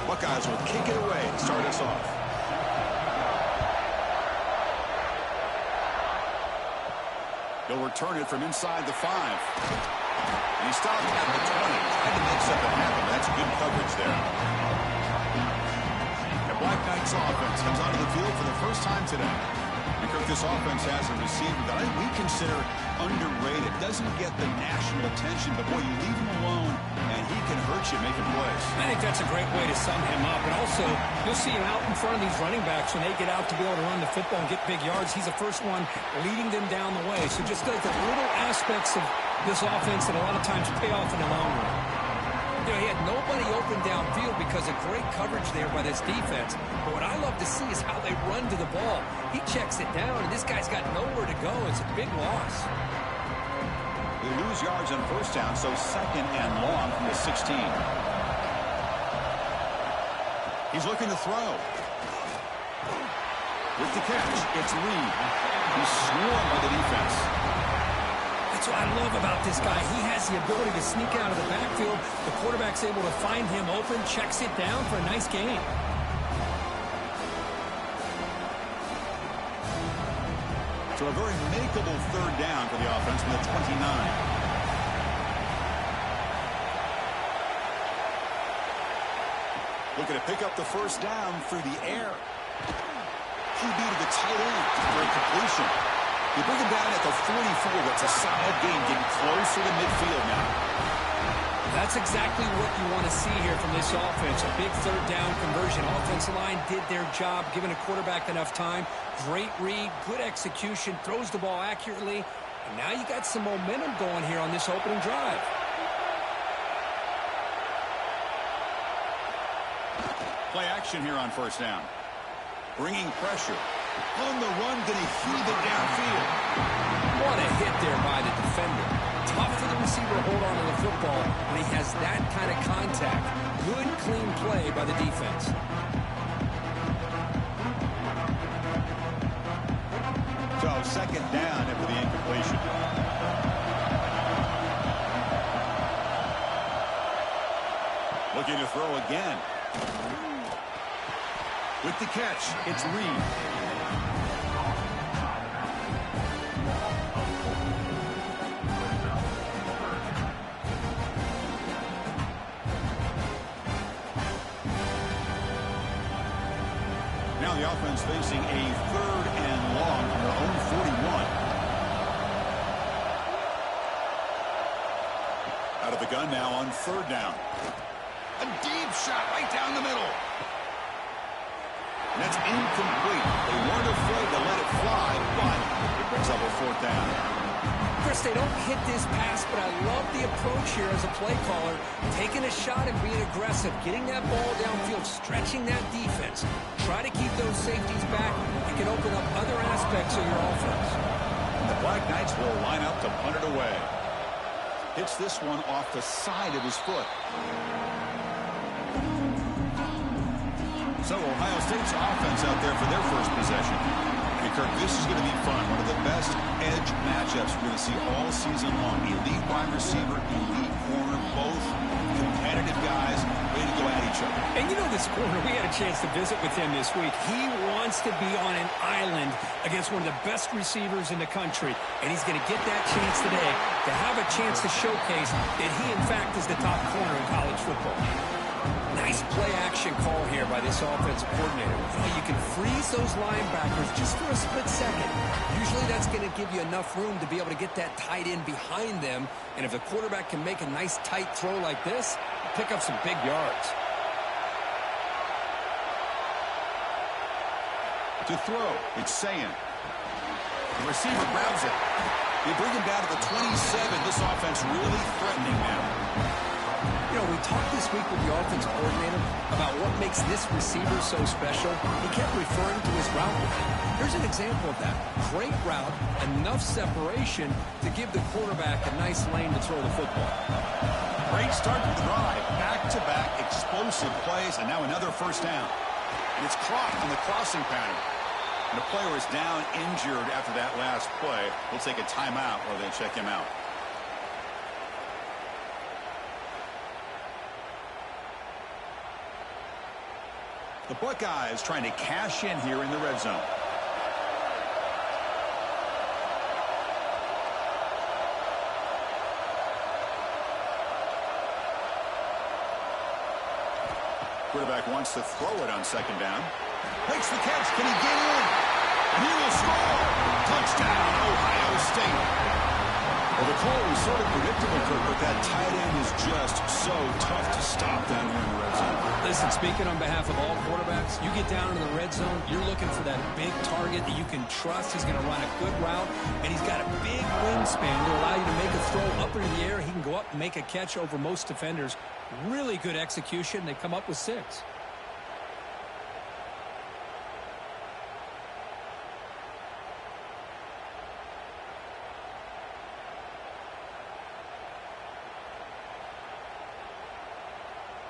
Buckeyes will kick it away and start us off. They'll return it from inside the 5. And he stopped at the 20. Tried to make something happen. That's good coverage there. The Black Knights offense comes onto the field for the first time today. And Kirk, this offense has a receiver that we consider underrated. Doesn't get the national attention, but boy, you leave him alone, and he can hurt you making plays. I think that's a great way to sum him up. And also, you'll see him out in front of these running backs when they get out to be able to run the football and get big yards. He's the first one leading them down the way. So just does the little aspects of this offense that a lot of times pay off in the long run. You know, he had nobody open downfield because of great coverage there by this defense. But what I love to see is how they run to the ball. He checks it down, and this guy's got nowhere to go. It's a big loss. They lose yards on first down, so second and long from the 16. He's looking to throw. With the catch, it's Reed. He's swarmed by the defense. That's what I love about this guy. He has the ability to sneak out of the backfield. The quarterback's able to find him open, checks it down for a nice gain. So a very makeable third down for the offense from the 29. Looking to pick up the first down through the air. QB to the tight end for a completion. You bring him down at the 44. That's a solid game, getting closer to midfield now. That's exactly what you want to see here from this offense. A big third down conversion. Offensive line did their job, giving a quarterback enough time. Great read, good execution, throws the ball accurately. And now you got some momentum going here on this opening drive. Play action here on first down. Bringing pressure. On the run, going to heave it downfield. What a hit there by the defender. Tough for the receiver to hold on to the football when he has that kind of contact. Good, clean play by the defense. So second down after the incompletion. Looking to throw again. With the catch, it's Reed. Now the offense facing a third and long from their own 41. Out of the gun now on third down. A deep shot right down the middle. And that's incomplete. They weren't afraid to let it fly, but it brings up a fourth down. Chris, they don't hit this pass, but I love the approach here as a play caller. Taking a shot and being aggressive, getting that ball downfield, stretching that defense. Try to keep those safeties back. You can open up other aspects of your offense. And the Black Knights will line up to punt it away. Hits this one off the side of his foot. So Ohio State's offense out there for their first possession. And Kirk, this is going to be fun. One of the best edge matchups we're going to see all season long. Elite wide receiver, elite corner, both competitive. competitive guys ready to go at each other. And you know this corner, we had a chance to visit with him this week. He wants to be on an island against one of the best receivers in the country. And he's going to get that chance today to have a chance to showcase that he, in fact, is the top corner in college football. Nice play-action call here by this offensive coordinator. You can freeze those linebackers just for a split second. Usually that's going to give you enough room to be able to get that tight end behind them. And if the quarterback can make a nice tight throw like this, pick up some big yards. To throw, it's Sayin. The receiver grabs it. They bring him down to the 27. This offense really threatening now. You know, we talked this week with the offensive coordinator about what makes this receiver so special. He kept referring to his route running. Here's an example of that. Great route, enough separation to give the quarterback a nice lane to throw the football. Great start to the drive. Back-to-back explosive plays, and now another first down. And it's caught on the crossing pattern. And the player is down injured after that last play. We'll take a timeout while they check him out. The Buckeyes trying to cash in here in the red zone. Quarterback wants to throw it on second down. Makes the catch. Can he get in? And he will score. Touchdown, Ohio State. Well, the call was sort of predictable, Kirk, but that tight end is just so tough to stop down here in the red zone. Listen, speaking on behalf of all quarterbacks, you get down into the red zone, you're looking for that big target that you can trust. He's going to run a good route, and he's got a big wingspan to allow you to make a throw up into the air. He can go up and make a catch over most defenders. Really good execution. They come up with 6.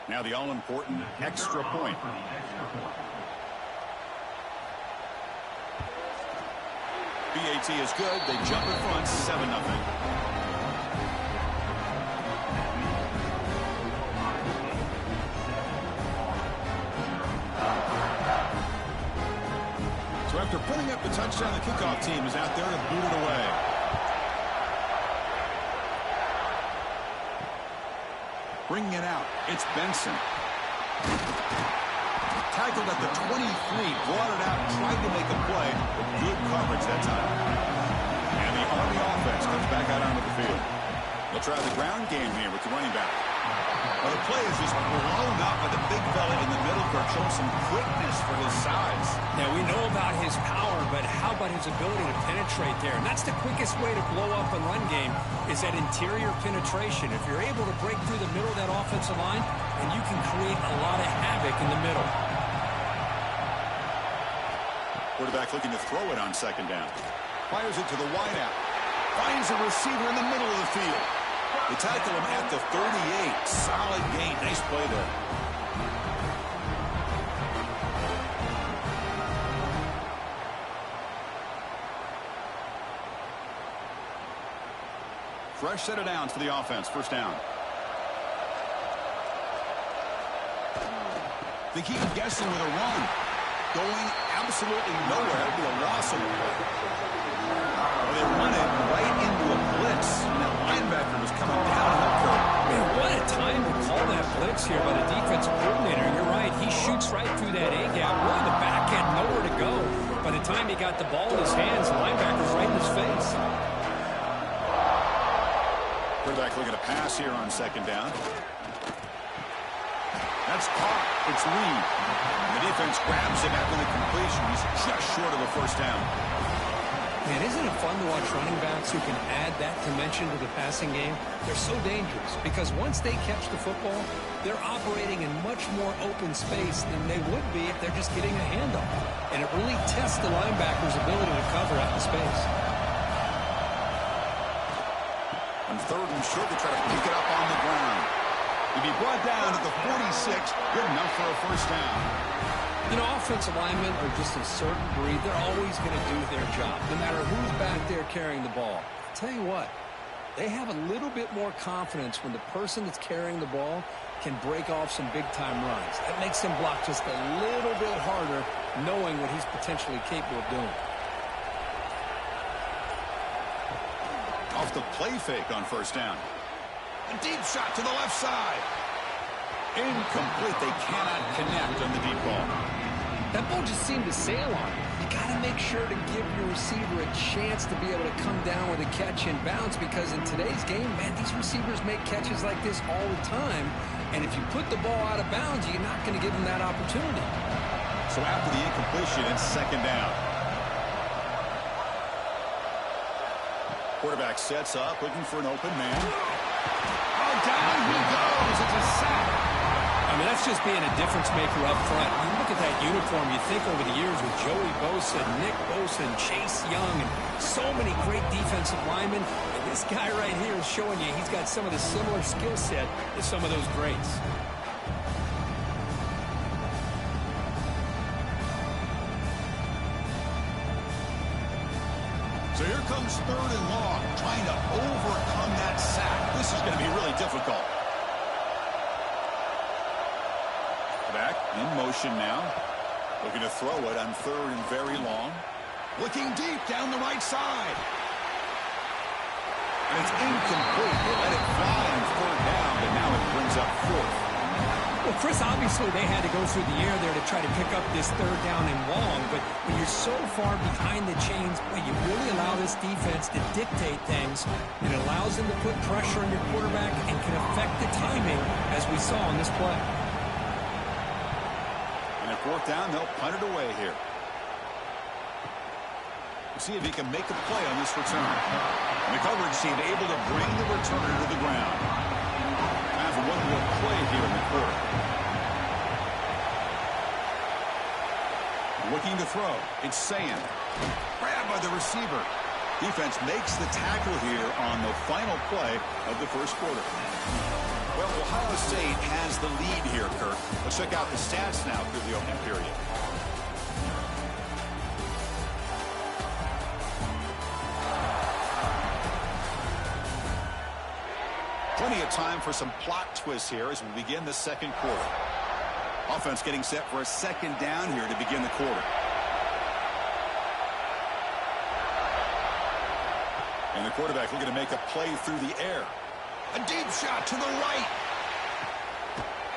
Now the all-important extra point. BAT is good. They jump in front, 7-0. So after putting up the touchdown, the kickoff team is out there to boot it away. Bringing it out, it's Benson. Tackled at the 23, brought it out, tried to make a play, but good coverage that time. And the Army offense comes back out onto the field. They'll try the ground game here with the running back. Well, the play is just blown up by the big fella in the middle, showing some quickness for his size. Now, we know about his power, but how about his ability to penetrate there? And that's the quickest way to blow up a run game is that interior penetration. If you're able to break through the middle of that offensive line, and you can create a lot of havoc in the middle. Quarterback looking to throw it on second down. Fires it to the wideout. Finds a receiver in the middle of the field. They tackle him at the 38. Solid gain. Nice play there. Fresh set of downs for the offense. First down. They keep guessing with a run. Going absolutely nowhere. It'll be a loss of the play. Well, they run it right into a blitz. And that linebacker was coming downhill. Man, what a time to call that blitz here by the defensive coordinator. You're right. He shoots right through that A-gap. Really, the back had nowhere to go. By the time he got the ball in his hands, the linebacker's right in his face. Quarterback looking to pass here on second down. That's caught. It's Lee. The defense grabs him after the completion. He's just short of a first down. Man, isn't it fun to watch running backs who can add that dimension to the passing game? They're so dangerous because once they catch the football, they're operating in much more open space than they would be if they're just getting a handoff. And it really tests the linebacker's ability to cover out in space. On third and short, they try to pick it up on the ground. He'd be brought down at the 46, good enough for a first down. You know, offensive linemen are just a certain breed. They're always going to do their job, no matter who's back there carrying the ball. I'll tell you what, they have a little bit more confidence when the person that's carrying the ball can break off some big-time runs. That makes him block just a little bit harder, knowing what he's potentially capable of doing. Off the play fake on first down. A deep shot to the left side. Incomplete. They cannot connect on the deep ball. That ball just seemed to sail on him. You got to make sure to give your receiver a chance to be able to come down with a catch and bounce, because in today's game, man, these receivers make catches like this all the time. And if you put the ball out of bounds, you're not going to give them that opportunity. So after the incompletion, it's second down. Quarterback sets up, looking for an open man. Oh, down he goes. It's a sack. I mean, that's just being a difference maker up front. You look at that uniform, you think over the years with Joey Bosa, Nick Bosa, and Chase Young, and so many great defensive linemen. And this guy right here is showing you he's got some of the similar skill set as some of those greats. So here comes third and long, trying to overcome that sack. This is going to be really difficult. Back in motion now. Looking to throw it on third and very long. Looking deep down the right side. And it's incomplete. They let it fly on third down, but now it brings up fourth. Well, Chris, obviously they had to go through the air there to try to pick up this third down and long, but when you're so far behind the chains, well, you really allow this defense to dictate things. It allows them to put pressure on your quarterback and can affect the timing, as we saw on this play. And if fourth down, they'll punt it away here. We'll see if he can make a play on this return. And the coverage team able to bring the returner to the ground. After one more play here in the quarter. Looking to throw. It's Sand. Grabbed by the receiver. Defense makes the tackle here on the final play of the first quarter. Well, Ohio State has the lead here, Kirk. Let's check out the stats now through the opening period. Plenty of time for some plot twists here as we begin the second quarter. Offense getting set for a second down here to begin the quarter. And the quarterback looking to make a play through the air. A deep shot to the right.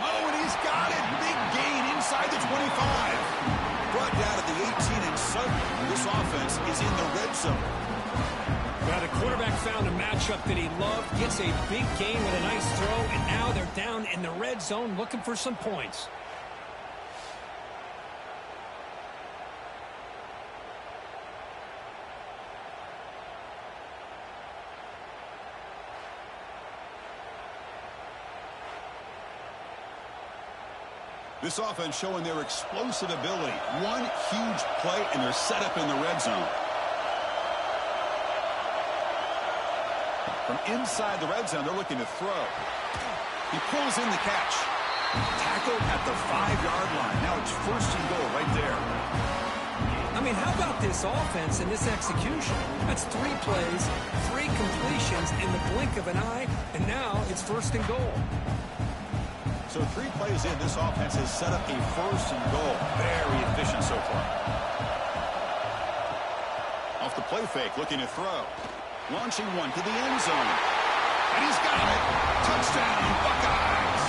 Oh, and he's got it. Big gain inside the 25. Brought down at the 18, and suddenly this offense is in the red zone. Well, the quarterback found a matchup that he loved, gets a big gain with a nice throw, and now they're down in the red zone looking for some points. This offense showing their explosive ability. One huge play, and they're set up in the red zone. From inside the red zone, they're looking to throw. He pulls in the catch. Tackled at the 5-yard line. Now it's first and goal right there. I mean, how about this offense and this execution? That's 3 plays, 3 completions in the blink of an eye, and now it's first and goal. So 3 plays in, this offense has set up a first and goal. Very efficient so far. Off the play fake, looking to throw. Launching one to the end zone. And he's got it. Touchdown, Buckeyes.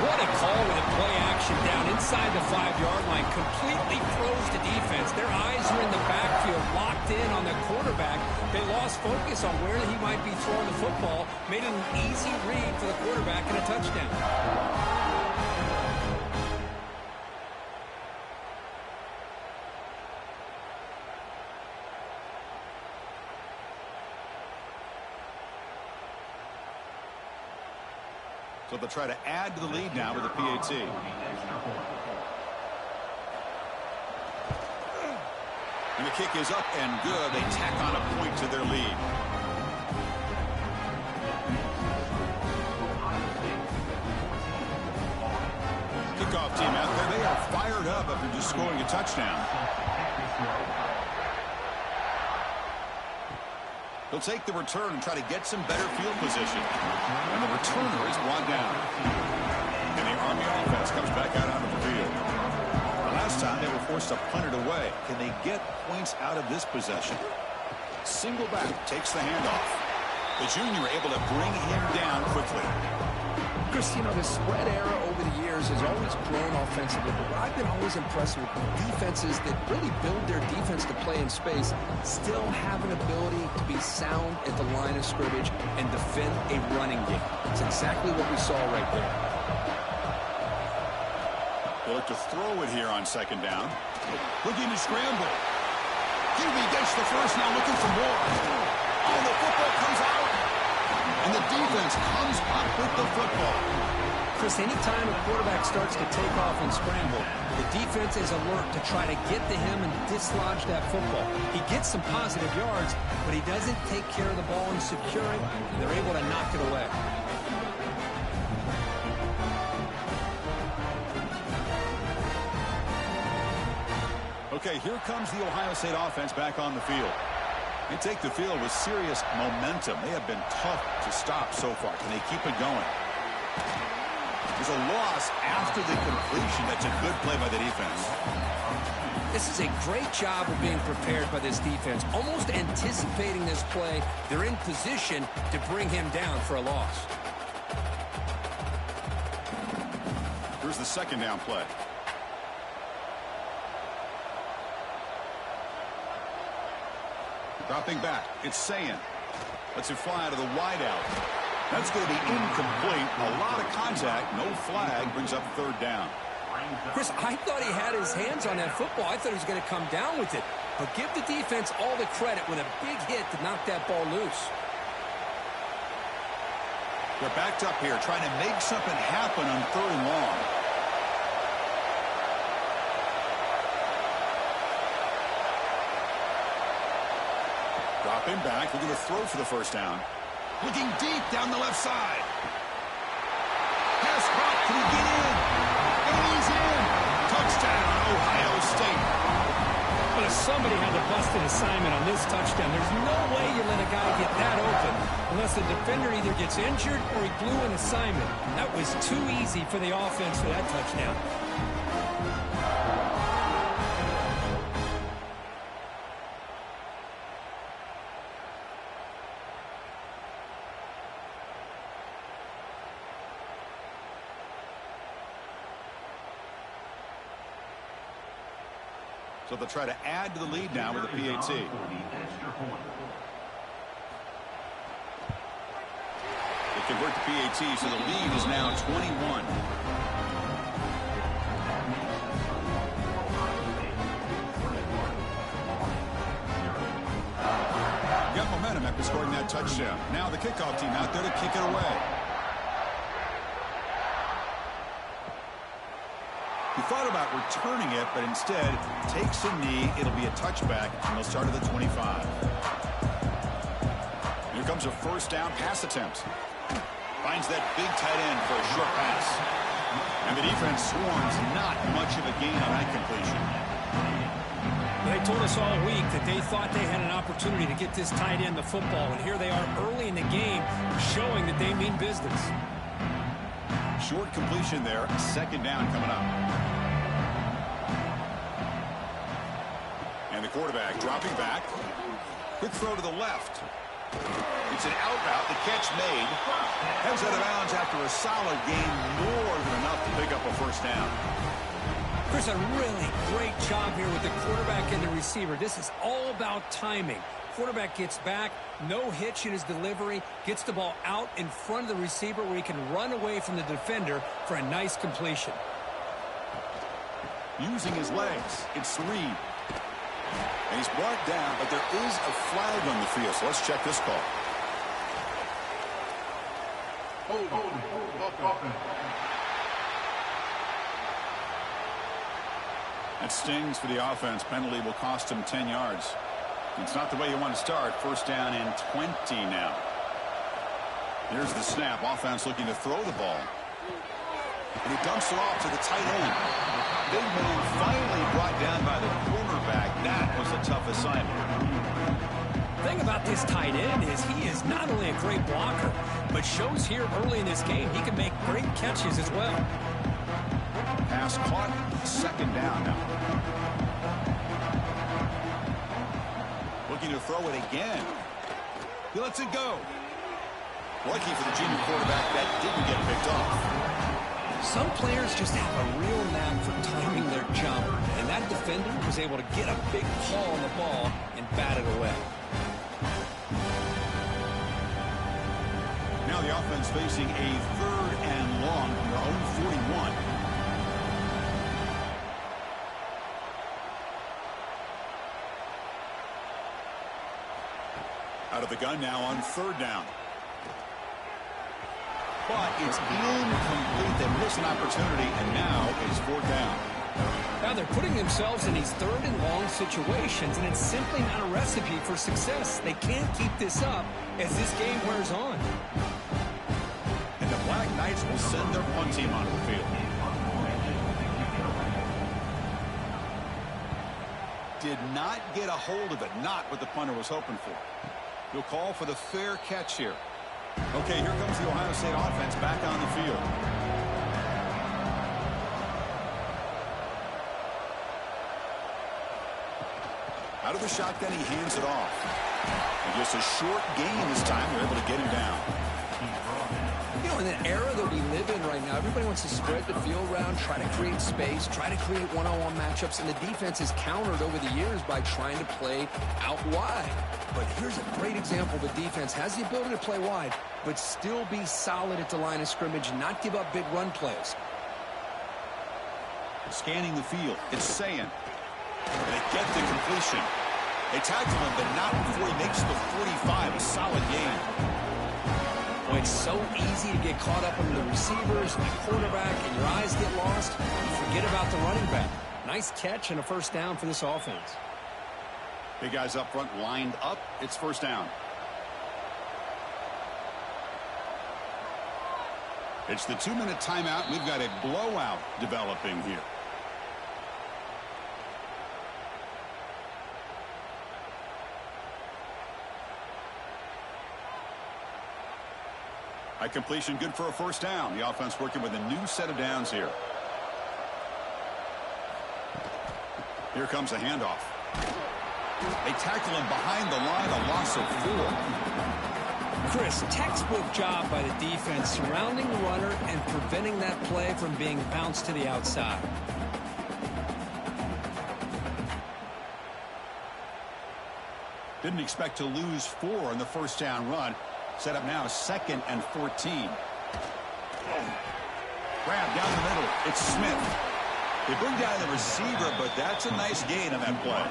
What a call with a play action down inside the 5-yard line. Completely froze the defense. Their eyes are in the backfield, locked in on the quarterback. They lost focus on where he might be throwing the football. Made it an easy read for the quarterback and a touchdown. So they'll try to add to the lead now with the PAT. And the kick is up and good. They tack on a point to their lead. Kickoff team out there. They are fired up after just scoring a touchdown. He'll take the return and try to get some better field position. And the returner is brought down. And the Army offense comes back out onto the field. The last time they were forced to punt it away. Can they get points out of this possession? Single back takes the handoff. The junior able to bring him down quickly. Chris, you know, the spread era over the years has always grown offensively, but I've been always impressed with defenses that really build their defense to play in space, still have an ability to be sound at the line of scrimmage and defend a running game. It's exactly what we saw right there. They look to throw it here on second down. Looking to scramble. QB gets the first, now looking for more. Oh, the football comes out. And the defense comes up with the football. Chris, anytime a quarterback starts to take off and scramble, the defense is alert to try to get to him and dislodge that football. He gets some positive yards, but he doesn't take care of the ball and secure it, and they're able to knock it away. Okay, here comes the Ohio State offense back on the field. They take the field with serious momentum. They have been tough to stop so far. Can they keep it going? There's a loss after the completion. That's a good play by the defense. This is a great job of being prepared by this defense. Almost anticipating this play, they're in position to bring him down for a loss. Here's the second down play. Dropping back, it's Sayin. Lets it fly out of the wideout. That's going to be incomplete. A lot of contact, no flag, brings up third down. Chris, I thought he had his hands on that football. I thought he was going to come down with it. But give the defense all the credit with a big hit to knock that ball loose. They're backed up here, trying to make something happen on third and long. Dropping back, looking to throw for the first down. Looking deep down the left side. Pass caught, can he get in? And he's in! Touchdown, Ohio State. But if somebody had to bust an assignment on this touchdown, there's no way you let a guy get that open unless the defender either gets injured or he blew an assignment. That was too easy for the offense for that touchdown. So they'll try to add to the lead now with a PAT. They convert the PAT, so the lead is now 21. Got momentum after scoring that touchdown. Now the kickoff team out there to kick it away. He thought about returning it, but instead takes a knee. It'll be a touchback, and they'll start at the 25. Here comes a first down pass attempt. Finds that big tight end for a short pass. And the defense swarms not much of a gain on that completion. They told us all week that they thought they had an opportunity to get this tight end the football, and here they are early in the game showing that they mean business. Short completion there. Second down coming up. And the quarterback dropping back. Quick throw to the left. It's an out route. The catch made. Heads out of bounds after a solid gain. More than enough to pick up a first down. Chris, a really great job here with the quarterback and the receiver. This is all about timing. Quarterback gets back, no hitch in his delivery, gets the ball out in front of the receiver where he can run away from the defender for a nice completion. Using his legs, it's Reed. And he's brought down, but there is a flag on the field, so let's check this call. That stings for the offense. Penalty will cost him 10 yards. It's not the way you want to start. First down and 20 now. Here's the snap. Offense looking to throw the ball. And he dumps it off to the tight end. Big man finally brought down by the cornerback. That was a tough assignment. The thing about this tight end is he is not only a great blocker, but shows here early in this game he can make great catches as well. Pass caught. Second down now. Looking to throw it again. He lets it go. Lucky for the junior quarterback that didn't get picked off. Some players just have a real knack for timing their jump, and that defender was able to get a big paw on the ball and bat it away. Now the offense facing a 3rd and long from their own 41. Out of the gun now on 3rd down. But it's incomplete. They miss an opportunity, and now it's 4th down. Now they're putting themselves in these 3rd and long situations, and it's simply not a recipe for success. They can't keep this up as this game wears on. And the Black Knights will send their punt team onto the field. Did not get a hold of it. Not what the punter was hoping for. He'll call for the fair catch here. Okay, here comes the Ohio State offense back on the field. Out of the shotgun, he hands it off. And just a short gain this time. They're able to get him down. You know, in the era that we live in right now, everybody wants to spread the field around, try to create space, try to create one-on-one matchups, and the defense is countered over the years by trying to play out wide. But here's a great example. The defense has the ability to play wide, but still be solid at the line of scrimmage and not give up big run plays. Scanning the field. It's Sayin. And they get the completion. They tackle him, but not before he makes the 45. A solid gain. Well, it's so easy to get caught up on the receivers and the quarterback, and your eyes get lost. You forget about the running back. Nice catch and a 1st down for this offense. Big guys up front lined up. It's 1st down. It's the 2-minute timeout. We've got a blowout developing here. High completion, good for a 1st down. The offense working with a new set of downs here. Here comes the handoff. They tackle him behind the line, a loss of 4. Chris, textbook job by the defense surrounding the runner and preventing that play from being bounced to the outside. Didn't expect to lose 4 in the 1st down run. Set up now 2nd and 14. Grab down the middle. It's Smith. They bring down the receiver, but that's a nice gain on that play.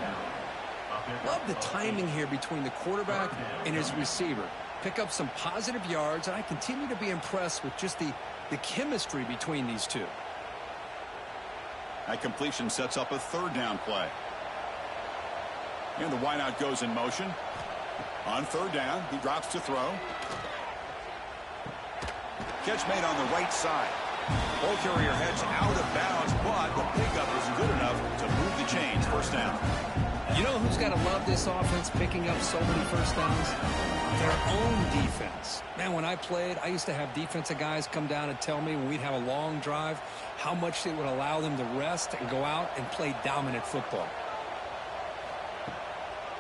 Love the timing here between the quarterback and his receiver. Pick up some positive yards, and I continue to be impressed with just the chemistry between these two. That completion sets up a 3rd down play. And the wideout goes in motion. On 3rd down, he drops to throw. Catch made on the right side. Ball carrier heads out of bounds, but the pickup is good enough to move the chains. 1st down. You know who's got to love this offense picking up so many 1st downs? Their own defense. Man, when I played, I used to have defensive guys come down and tell me when we'd have a long drive how much it would allow them to rest and go out and play dominant football.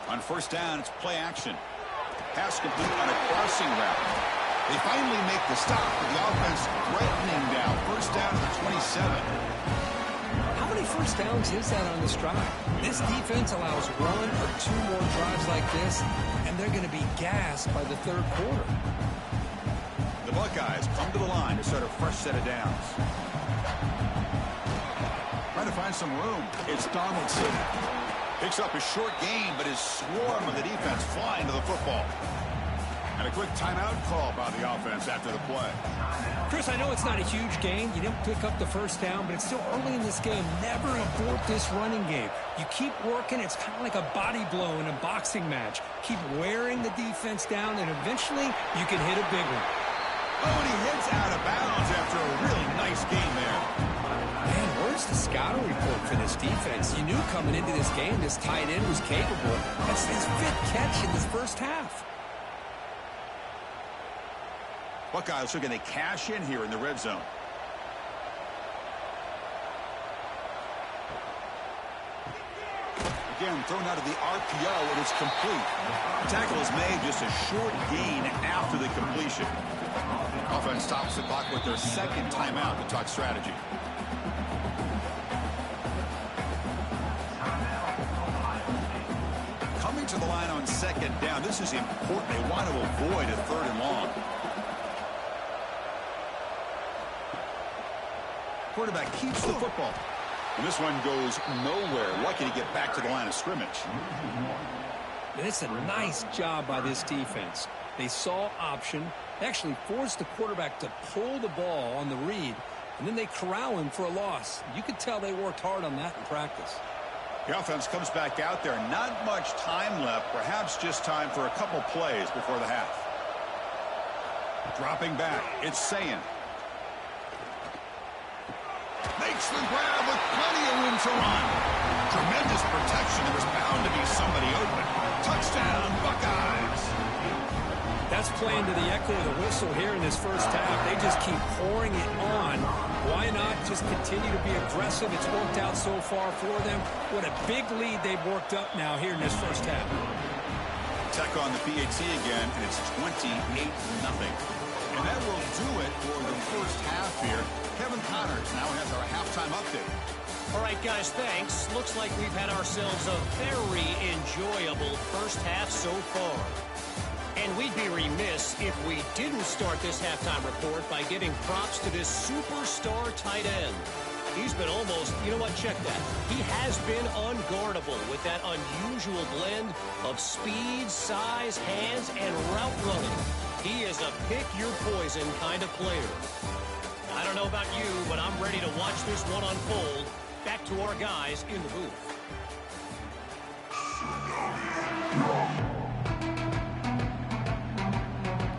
On 1st down, it's play action. Pass complete on a crossing route. They finally make the stop with the offense threatening down. 1st down to the 27. How many 1st downs is that on this drive? This defense allows 1 or 2 more drives like this, and they're going to be gassed by the 3rd quarter. The Buckeyes come to the line to start a fresh set of downs. Trying to find some room. It's Donaldson. Picks up a short gain, but is swarmed with the defense flying to the football. And a quick timeout call by the offense after the play. Chris, I know it's not a huge gain. You didn't pick up the 1st down, but it's still early in this game. Never abort this running game. You keep working. It's kind of like a body blow in a boxing match. Keep wearing the defense down, and eventually you can hit a big one. Oh, and he hits out of bounds after a really nice game there. Man, where Here's the scouting report for this defense. You knew coming into this game this tight end was capable. That's his 5th catch in this first half. Buckeyes are going to cash in here in the red zone. Again, thrown out of the RPO, and it's complete. The tackle is made, just a short gain after the completion. Offense stops the clock with their 2nd timeout to talk strategy. Coming to the line on 2nd down. This is important. They want to avoid a 3rd and long. Quarterback keeps the football. And this one goes nowhere. Lucky to get back to the line of scrimmage. It's a nice job by this defense. They saw option. They actually forced the quarterback to pull the ball on the read, and then they corral him for a loss. You could tell they worked hard on that in practice. The offense comes back out there. Not much time left. Perhaps just time for a couple plays before the half. Dropping back. It's Sayin. Makes the grab with plenty of room to run. Tremendous protection. There was bound to be somebody open. Touchdown, Buckeyes. That's playing to the echo of the whistle here in this first half. They just keep pouring it on. Why not just continue to be aggressive? It's worked out so far for them. What a big lead they've worked up now here in this first half. Tech on the PAT again, and it's 28-0. And that will do it for the first half here. Kevin Connors now has our halftime update. All right, guys, thanks. Looks like we've had ourselves a very enjoyable first half so far. And we'd be remiss if we didn't start this halftime report by giving props to this superstar tight end. He's been almost, you know what, check that. He has been unguardable with that unusual blend of speed, size, hands, and route running. He is a pick-your-poison kind of player. I don't know about you, but I'm ready to watch this one unfold. Back to our guys in the booth.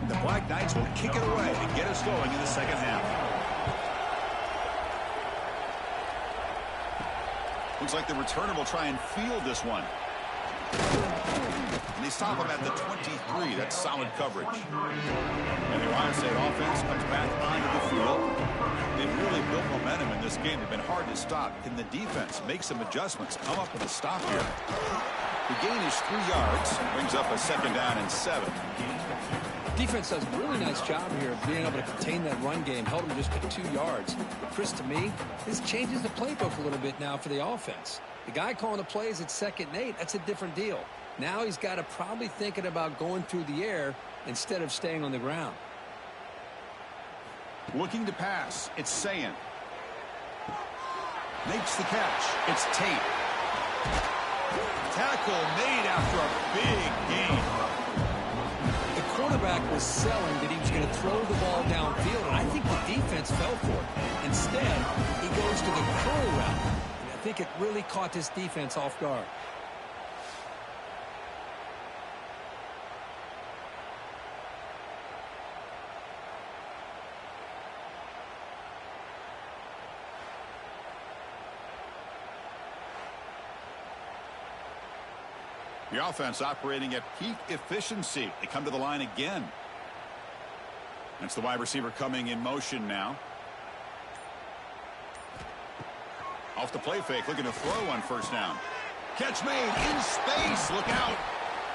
The Black Knights will kick it away to get us going in the second half. Looks like the returner will try and field this one. And they stop him at the 23. That's solid coverage. And the Ohio State offense comes back onto the field. They've really built momentum in this game. They've been hard to stop. Can the defense make some adjustments? Come up with a stop here. The gain is 3 yards. Brings up a 2nd down and 7. Defense does a really nice job here of being able to contain that run game. Held him just to 2 yards. Chris, to me, this changes the playbook a little bit now for the offense. The guy calling the plays at 2nd and 8, that's a different deal. Now he's got to probably thinking about going through the air instead of staying on the ground. Looking to pass. It's Sayin. Makes the catch. It's Tate. Tackle made after a big gain. The quarterback was selling that he was going to throw the ball downfield, and I think the defense fell for it. Instead, he goes to the curl route. And I think it really caught this defense off guard. The offense operating at peak efficiency. They come to the line again. That's the wide receiver coming in motion now. Off the play fake, looking to throw on 1st down. Catch made in space. Look out.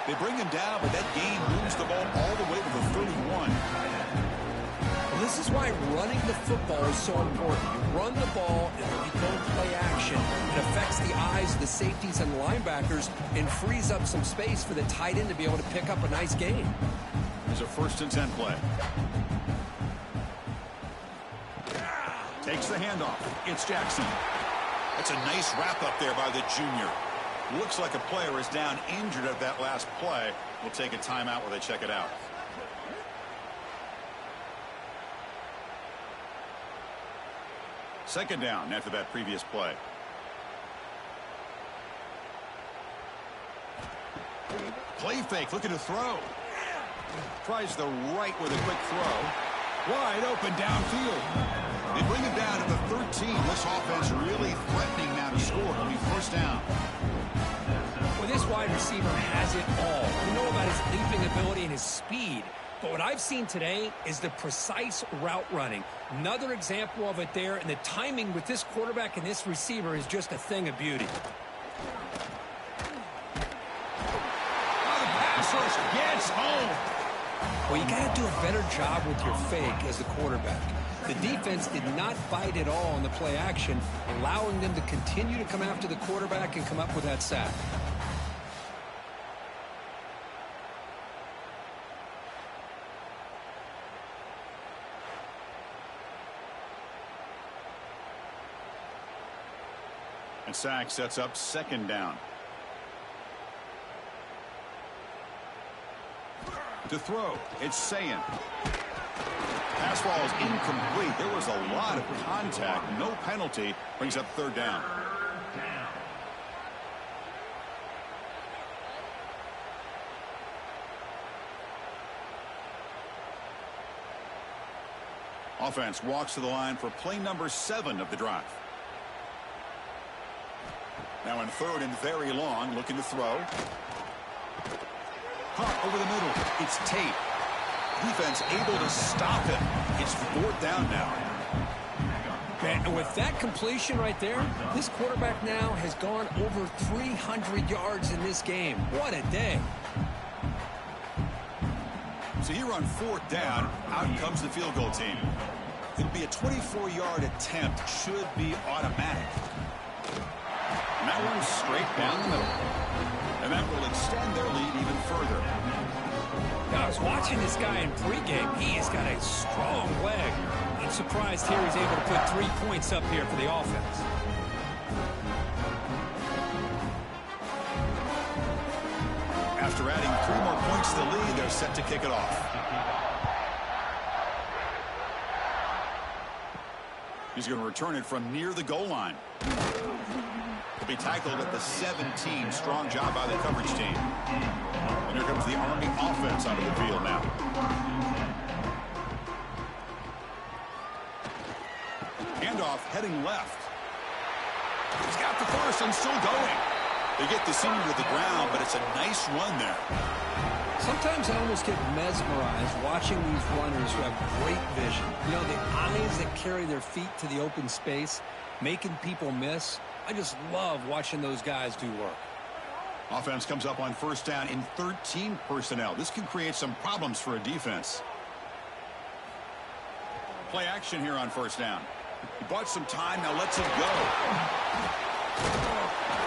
They bring him down, but that gain moves the ball all the way to the 31. Well, this is why running the football is so important. You run the ball, and when you don't play action, it affects the eyes of the safeties and the linebackers and frees up some space for the tight end to be able to pick up a nice gain. There's a 1st and 10 play. Takes the handoff. It's Jackson. That's a nice wrap up there by the junior. Looks like a player is down injured at that last play. We'll take a timeout while they check it out. Second down after that previous play. Play fake, looking to throw. Tries the right with a quick throw. Wide open downfield. They bring him down to the 13. This offense really threatening now to score. It'll be first down. Well, this wide receiver has it all. We know about his leaping ability and his speed. But what I've seen today is the precise route running. Another example of it there, and the timing with this quarterback and this receiver is just a thing of beauty. The pass rush gets home. Well, you got to do a better job with your fake as the quarterback. The defense did not bite at all on the play action, allowing them to continue to come after the quarterback and come up with that sack. And sack sets up second down. To throw, it's Sayin. Pass ball is incomplete. There was a lot of contact. No penalty. Brings up third down. Offense walks to the line for play number 7 of the drive. Now in third and very long, looking to throw. Caught over the middle. It's Tate. Defense able to stop him. It's fourth down now. And with that completion right there, this quarterback now has gone over 300 yards in this game. What a day. So here on fourth down, out comes the field goal team. It'll be a 24-yard attempt. Should be automatic. And that one's straight down the middle. And that will extend their lead even further. Now, I was watching this guy in pregame. He has got a strong leg. I'm surprised here he's able to put 3 points up here for the offense. After adding 3 more points to the lead, they're set to kick it off. He's going to return it from near the goal line. He'll be tackled at the 17. Strong job by the coverage team. And here comes the Army offense onto the field now. Handoff heading left. He's got the first and still going. They get the senior to the ground, but it's a nice run there. Sometimes I almost get mesmerized watching these runners who have great vision. You know, the eyes that carry their feet to the open space, making people miss. I just love watching those guys do work. Offense comes up on first down in 13 personnel. This can create some problems for a defense. Play action here on first down. He bought some time, now lets him go.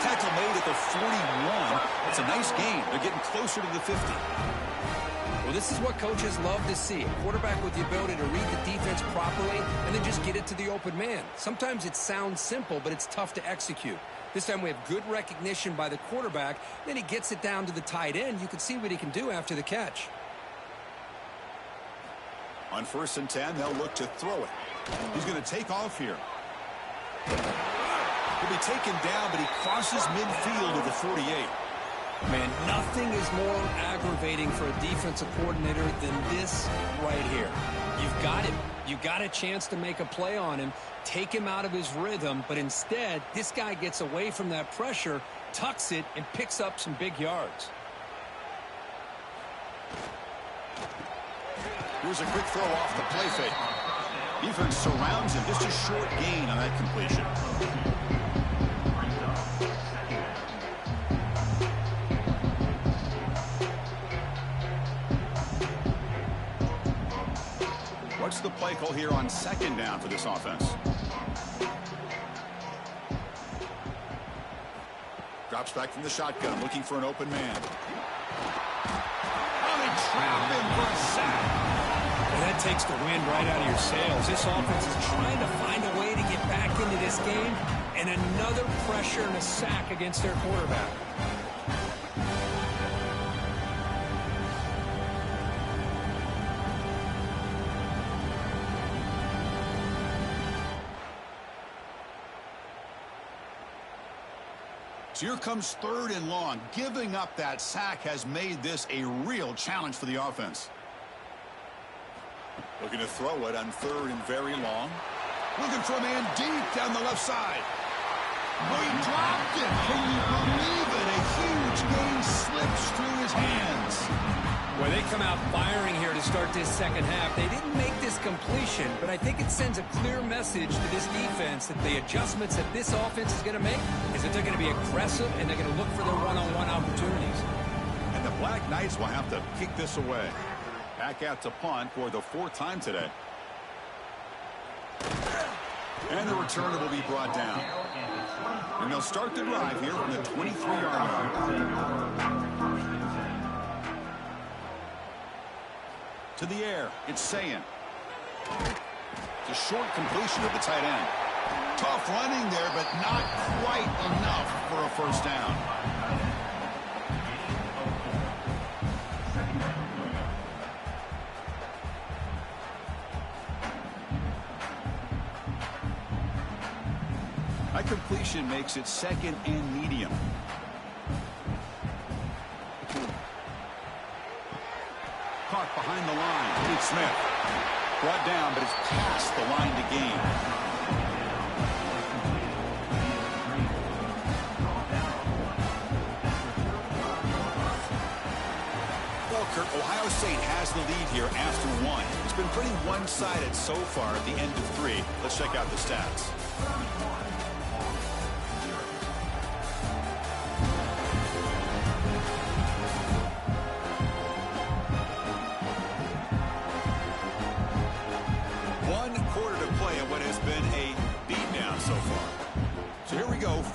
Tackle made at the 41. It's a nice gain. They're getting closer to the 50. Well, this is what coaches love to see. A quarterback with the ability to read the defense properly and then just get it to the open man. Sometimes it sounds simple, but it's tough to execute. This time we have good recognition by the quarterback. Then he gets it down to the tight end. You can see what he can do after the catch. On first and 10, they'll look to throw it. He's going to take off here. He'll be taken down, but he crosses midfield to the 48. Man, nothing is more aggravating for a defensive coordinator than this right here. You've got him. You got a chance to make a play on him, take him out of his rhythm, but instead, this guy gets away from that pressure, tucks it, and picks up some big yards. Here's a quick throw off the play fake. Defense surrounds him. Just a short gain on that completion. What's the play call here on second down for this offense? Drops back from the shotgun, looking for an open man. Oh, they trap him for a sack. Well, that takes the wind right out of your sails. This offense is trying to find a way to get back into this game, and another pressure and a sack against their quarterback. So here comes third and long. Giving up that sack has made this a real challenge for the offense. Looking to throw it on third and very long. Looking for a man deep down the left side. Oh, he dropped it. Can you believe it? A huge gain slips through his hands. Well, they come out firing here to start this second half. They didn't make this completion, but I think it sends a clear message to this defense that the adjustments that this offense is going to make is that they're going to be aggressive and they're going to look for their one-on-one opportunities. And the Black Knights will have to kick this away. Back out to punt for the 4th time today. And the returner will be brought down. And they'll start the drive here from the 23-yard line. To the air, it's Sayin. It's a short completion of the tight end. Tough running there, but not quite enough for a first down. That completion makes it 2nd and medium. Caught behind the line. It's Smith. Brought down, but it's past the line to gain. Well, Kurt, Ohio State has the lead here after 1. It's been pretty one-sided so far at the end of 3. Let's check out the stats.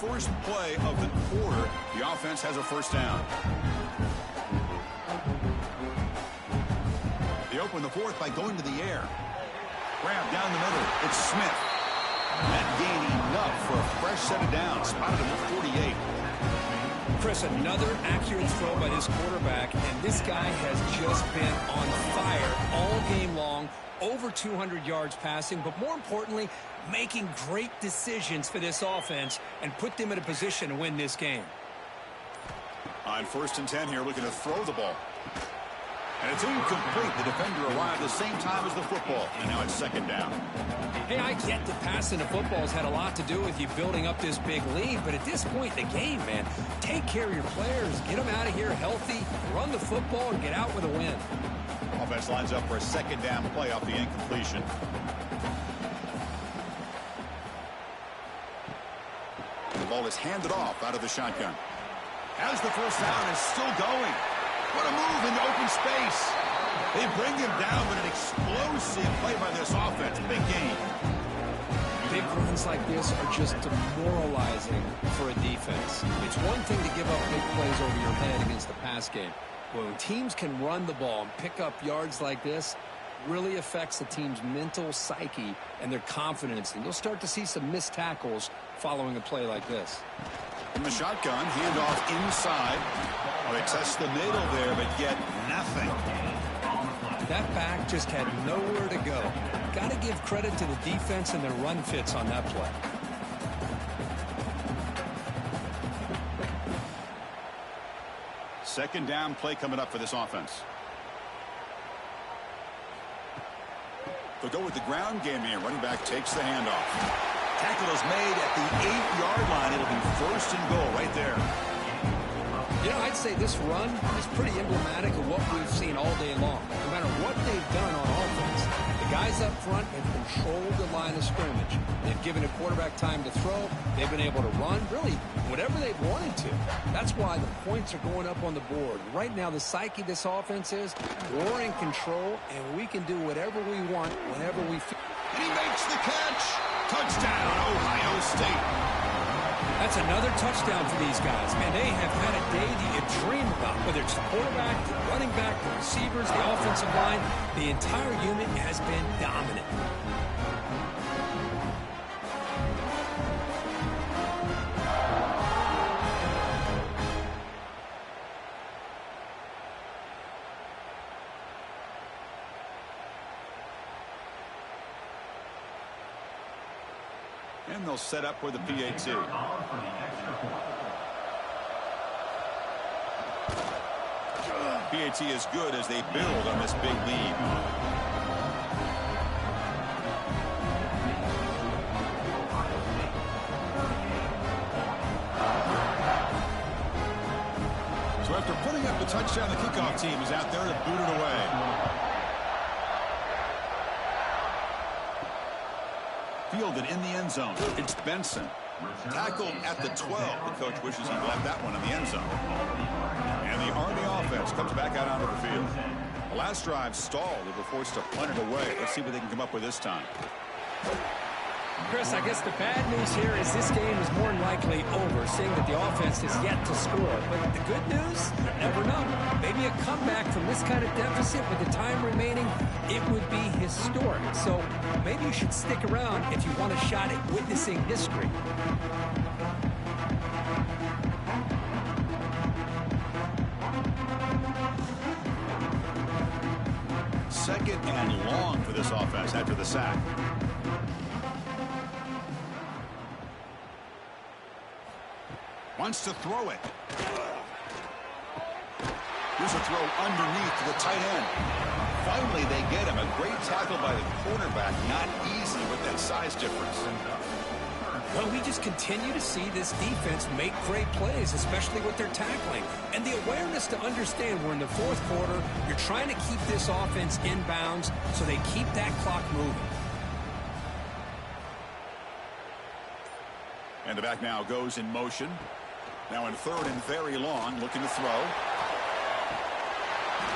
First play of the quarter, the offense has a first down. They open the 4th by going to the air. Grab down the middle. It's Smith. That gain enough for a fresh set of downs. Spotted him at 48. Chris, another accurate throw by this quarterback, and this guy has just been on fire all game long. Over 200 yards passing, but more importantly, making great decisions for this offense and put them in a position to win this game. On 1st and 10 here, looking to throw the ball. And it's incomplete. The defender arrived the same time as the football, and now it's 2nd down. Hey, I get that passing the football has had a lot to do with you building up this big lead, but at this point in the game, man, take care of your players, get them out of here healthy, run the football, and get out with a win. Offense lines up for a 2nd down play off the incompletion. The ball is handed off out of the shotgun. As the first down is still going. What a move into open space. They bring him down with an explosive play by this offense. Big gain. Big runs like this are just demoralizing for a defense. It's one thing to give up big plays over your head against the pass game. When teams can run the ball and pick up yards like this, really affects the team's mental psyche and their confidence. And you'll start to see some missed tackles following a play like this. In the shotgun, handoff inside. Well, they test the middle there, but get nothing. That back just had nowhere to go. Got to give credit to the defense and their run fits on that play. Second down play coming up for this offense. They'll go with the ground game here. Running back takes the handoff. Tackle is made at the 8-yard line. It'll be 1st and goal right there. You know, I'd say this run is pretty emblematic of what we've seen all day long. No matter what they've done on offense, the guys up front have controlled the line of scrimmage. They've given a quarterback time to throw. They've been able to run, really, whatever they've wanted to. That's why the points are going up on the board. Right now, the psyche of this offense is we're in control, and we can do whatever we want whenever we feel. And he makes the catch. Touchdown, Ohio State. That's another touchdown for these guys. Man, they have had a day that you dream about. Whether it's the quarterback, the running back, the receivers, the offensive line, the entire unit has been dominant. And they'll set up for the PAT. PAT is good as they build on this big lead. The touchdown, the kickoff team is out there to boot it away. Fielded in the end zone. It's Benson. Tackled at the 12. The coach wishes he left that one in the end zone. And the Army offense comes back out onto the field. The last drive stalled. They were forced to punt it away. Let's see what they can come up with this time. Chris, I guess the bad news here is this game is more than likely over, seeing that the offense is yet to score. But the good news, you never know. Maybe a comeback from this kind of deficit with the time remaining, it would be historic. So maybe you should stick around if you want a shot at witnessing history. Second and long for this offense after the sack. Wants to throw it. Here's a throw underneath to the tight end. Finally, they get him. A great tackle by the quarterback. Not easy with that size difference. Well, we just continue to see this defense make great plays, especially with their tackling. And the awareness to understand we're in the fourth quarter, you're trying to keep this offense in bounds so they keep that clock moving. And the back now goes in motion. Now in third and very long, looking to throw.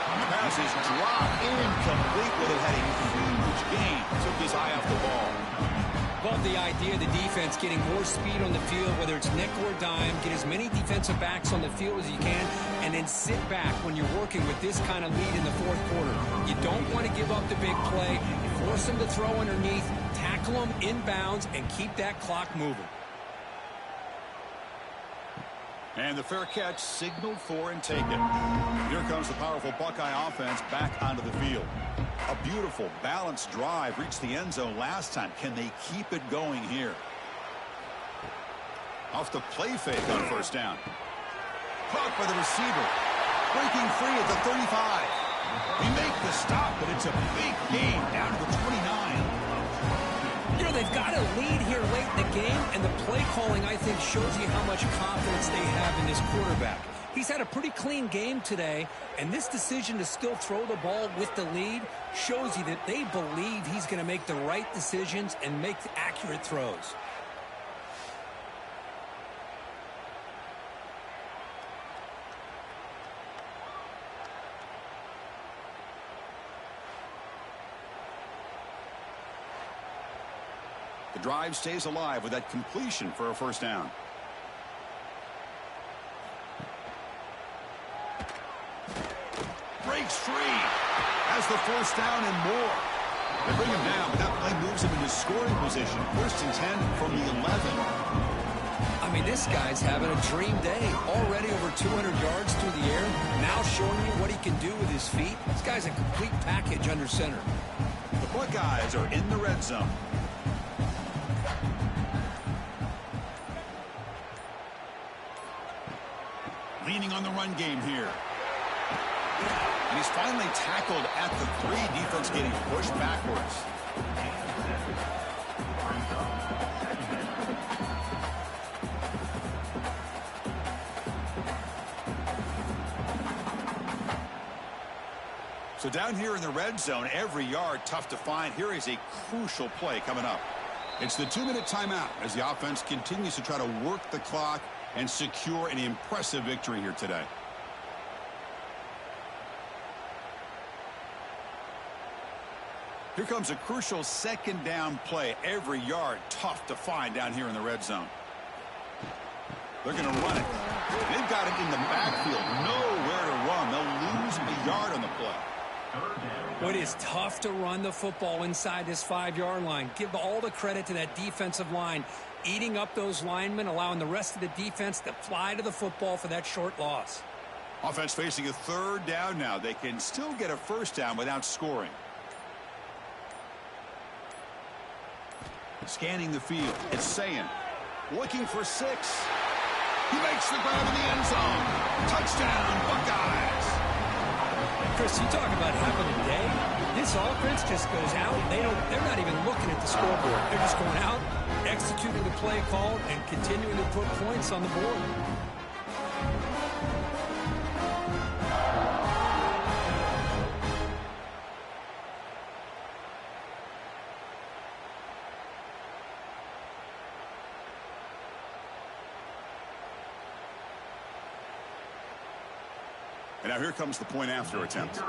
And the pass is dropped incomplete, but it had a huge gain. Took his eye off the ball. Love the idea of the defense getting more speed on the field, whether it's nickel or dime. Get as many defensive backs on the field as you can, and then sit back when you're working with this kind of lead in the fourth quarter. You don't want to give up the big play. Force them to throw underneath, tackle them inbounds, and keep that clock moving. And the fair catch signaled for and taken. Here comes the powerful Buckeye offense back onto the field. A beautiful, balanced drive reached the end zone last time. Can they keep it going here? Off the play fake on first down. Caught by the receiver. Breaking free at the 35. They make the stop, but it's a big gain down to the 29. You know, they've got a lead here late in the game, and the play calling, I think, shows you how much confidence they have in this quarterback. He's had a pretty clean game today, and this decision to still throw the ball with the lead shows you that they believe he's going to make the right decisions and make the accurate throws. The drive stays alive with that completion for a first down. Breaks free. Has the first down and more. They bring him down, but that play moves him into scoring position. First and 10 from the 11. I mean, this guy's having a dream day. Already over 200 yards through the air. Now showing you what he can do with his feet. This guy's a complete package under center. The Buckeyes are in the red zone. Leaning on the run game here. And he's finally tackled at the 3. Defense getting pushed backwards. So down here in the red zone, every yard tough to find. Here is a crucial play coming up. It's the 2-minute timeout as the offense continues to try to work the clock and secure an impressive victory here today. Here comes a crucial second down play. Every yard tough to find down here in the red zone. They're going to run it. They've got it in the backfield. Nowhere to run. They'll lose a yard on the play. Well, it is tough to run the football inside this 5-yard line. Give all the credit to that defensive line. Eating up those linemen, allowing the rest of the defense to fly to the football for that short loss. Offense facing a third down now. They can still get a first down without scoring. Scanning the field. It's Sayin. Looking for 6. He makes the grab in the end zone. Touchdown, Buckeyes. Chris, you talk about having a day. This offense just goes out. They're not even looking at the scoreboard. They're just going out, executing the play called, and continuing to put points on the board. And now here comes the point after attempt.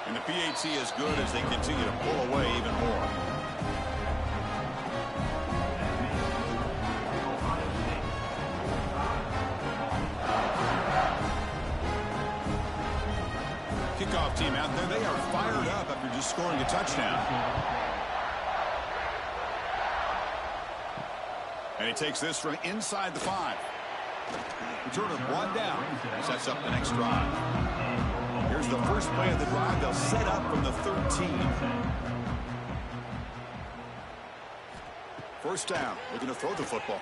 And the PAT is good as they continue to pull away even more. Kickoff team out there, they are fired up after just scoring a touchdown. And he takes this from inside the 5. Return of 1 down. Sets up the next drive. Here's the first play of the drive. They'll set up from the 13. First down. Looking to throw the football.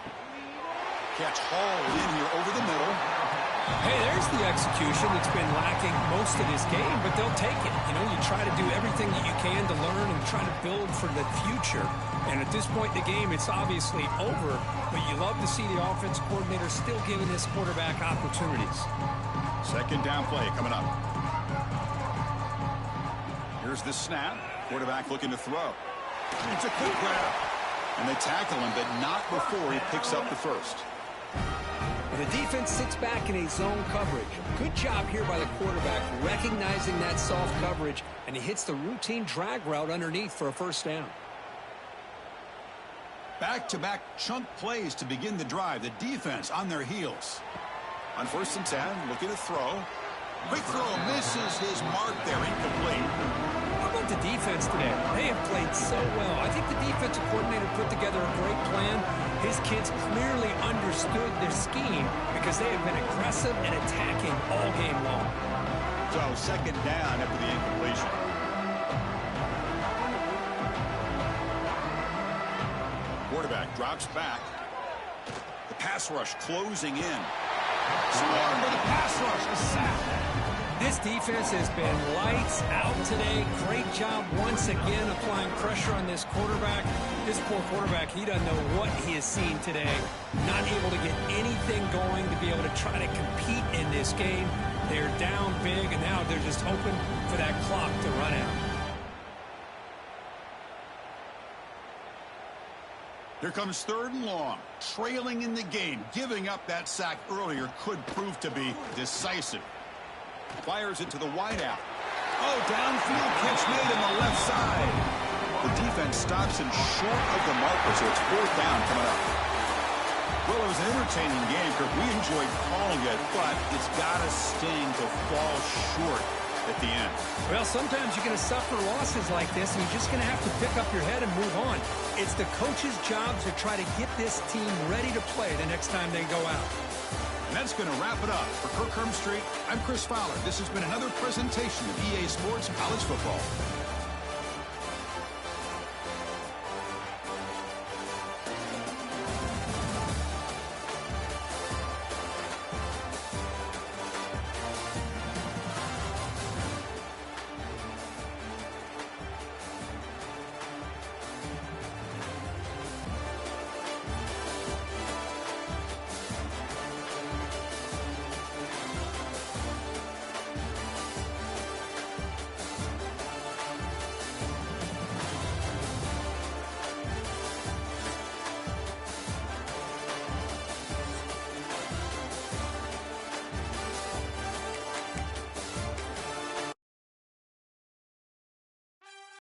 Catch hauled in here over the middle. Hey, there's the execution that's been lacking most of this game, but they'll take it. You know, you try to do everything that you can to learn and try to build for the future. And at this point in the game, it's obviously over, but you love to see the offense coordinator still giving this quarterback opportunities. Second down play coming up. Here's the snap. Quarterback looking to throw. It's a quick grab. And they tackle him, but not before he picks up the first. The defense sits back in a zone coverage. Good job here by the quarterback recognizing that soft coverage, and he hits the routine drag route underneath for a first down. Back-to-back chunk plays to begin the drive. The defense on their heels. On 1st and 10, looking to throw. Quick throw misses his mark there, incomplete. How about the defense today? They have played so well. I think the defensive coordinator put together a great plan. His kids clearly understood their scheme because they have been aggressive and attacking all game long. So second down after the incompletion. Quarterback drops back. The pass rush closing in. Swarmed with the pass rush. A sack. This defense has been lights out today. Great job once again applying pressure on this quarterback. This poor quarterback, he doesn't know what he has seen today. Not able to get anything going to be able to try to compete in this game. They're down big, and now they're just hoping for that clock to run out. Here comes 3rd and long. Trailing in the game. Giving up that sack earlier could prove to be decisive. Fires it to the wideout. Oh, downfield catch made on the left side. The defense stops him short of the marker, so it's 4th down coming up. Well, it was an entertaining game, Kirk. We enjoyed calling it, but it's got to sting to fall short at the end. Well, sometimes you're going to suffer losses like this, and you're just going to have to pick up your head and move on. It's the coach's job to try to get this team ready to play the next time they go out. And that's going to wrap it up. For Kirk Street, I'm Chris Fowler. This has been another presentation of EA Sports College Football.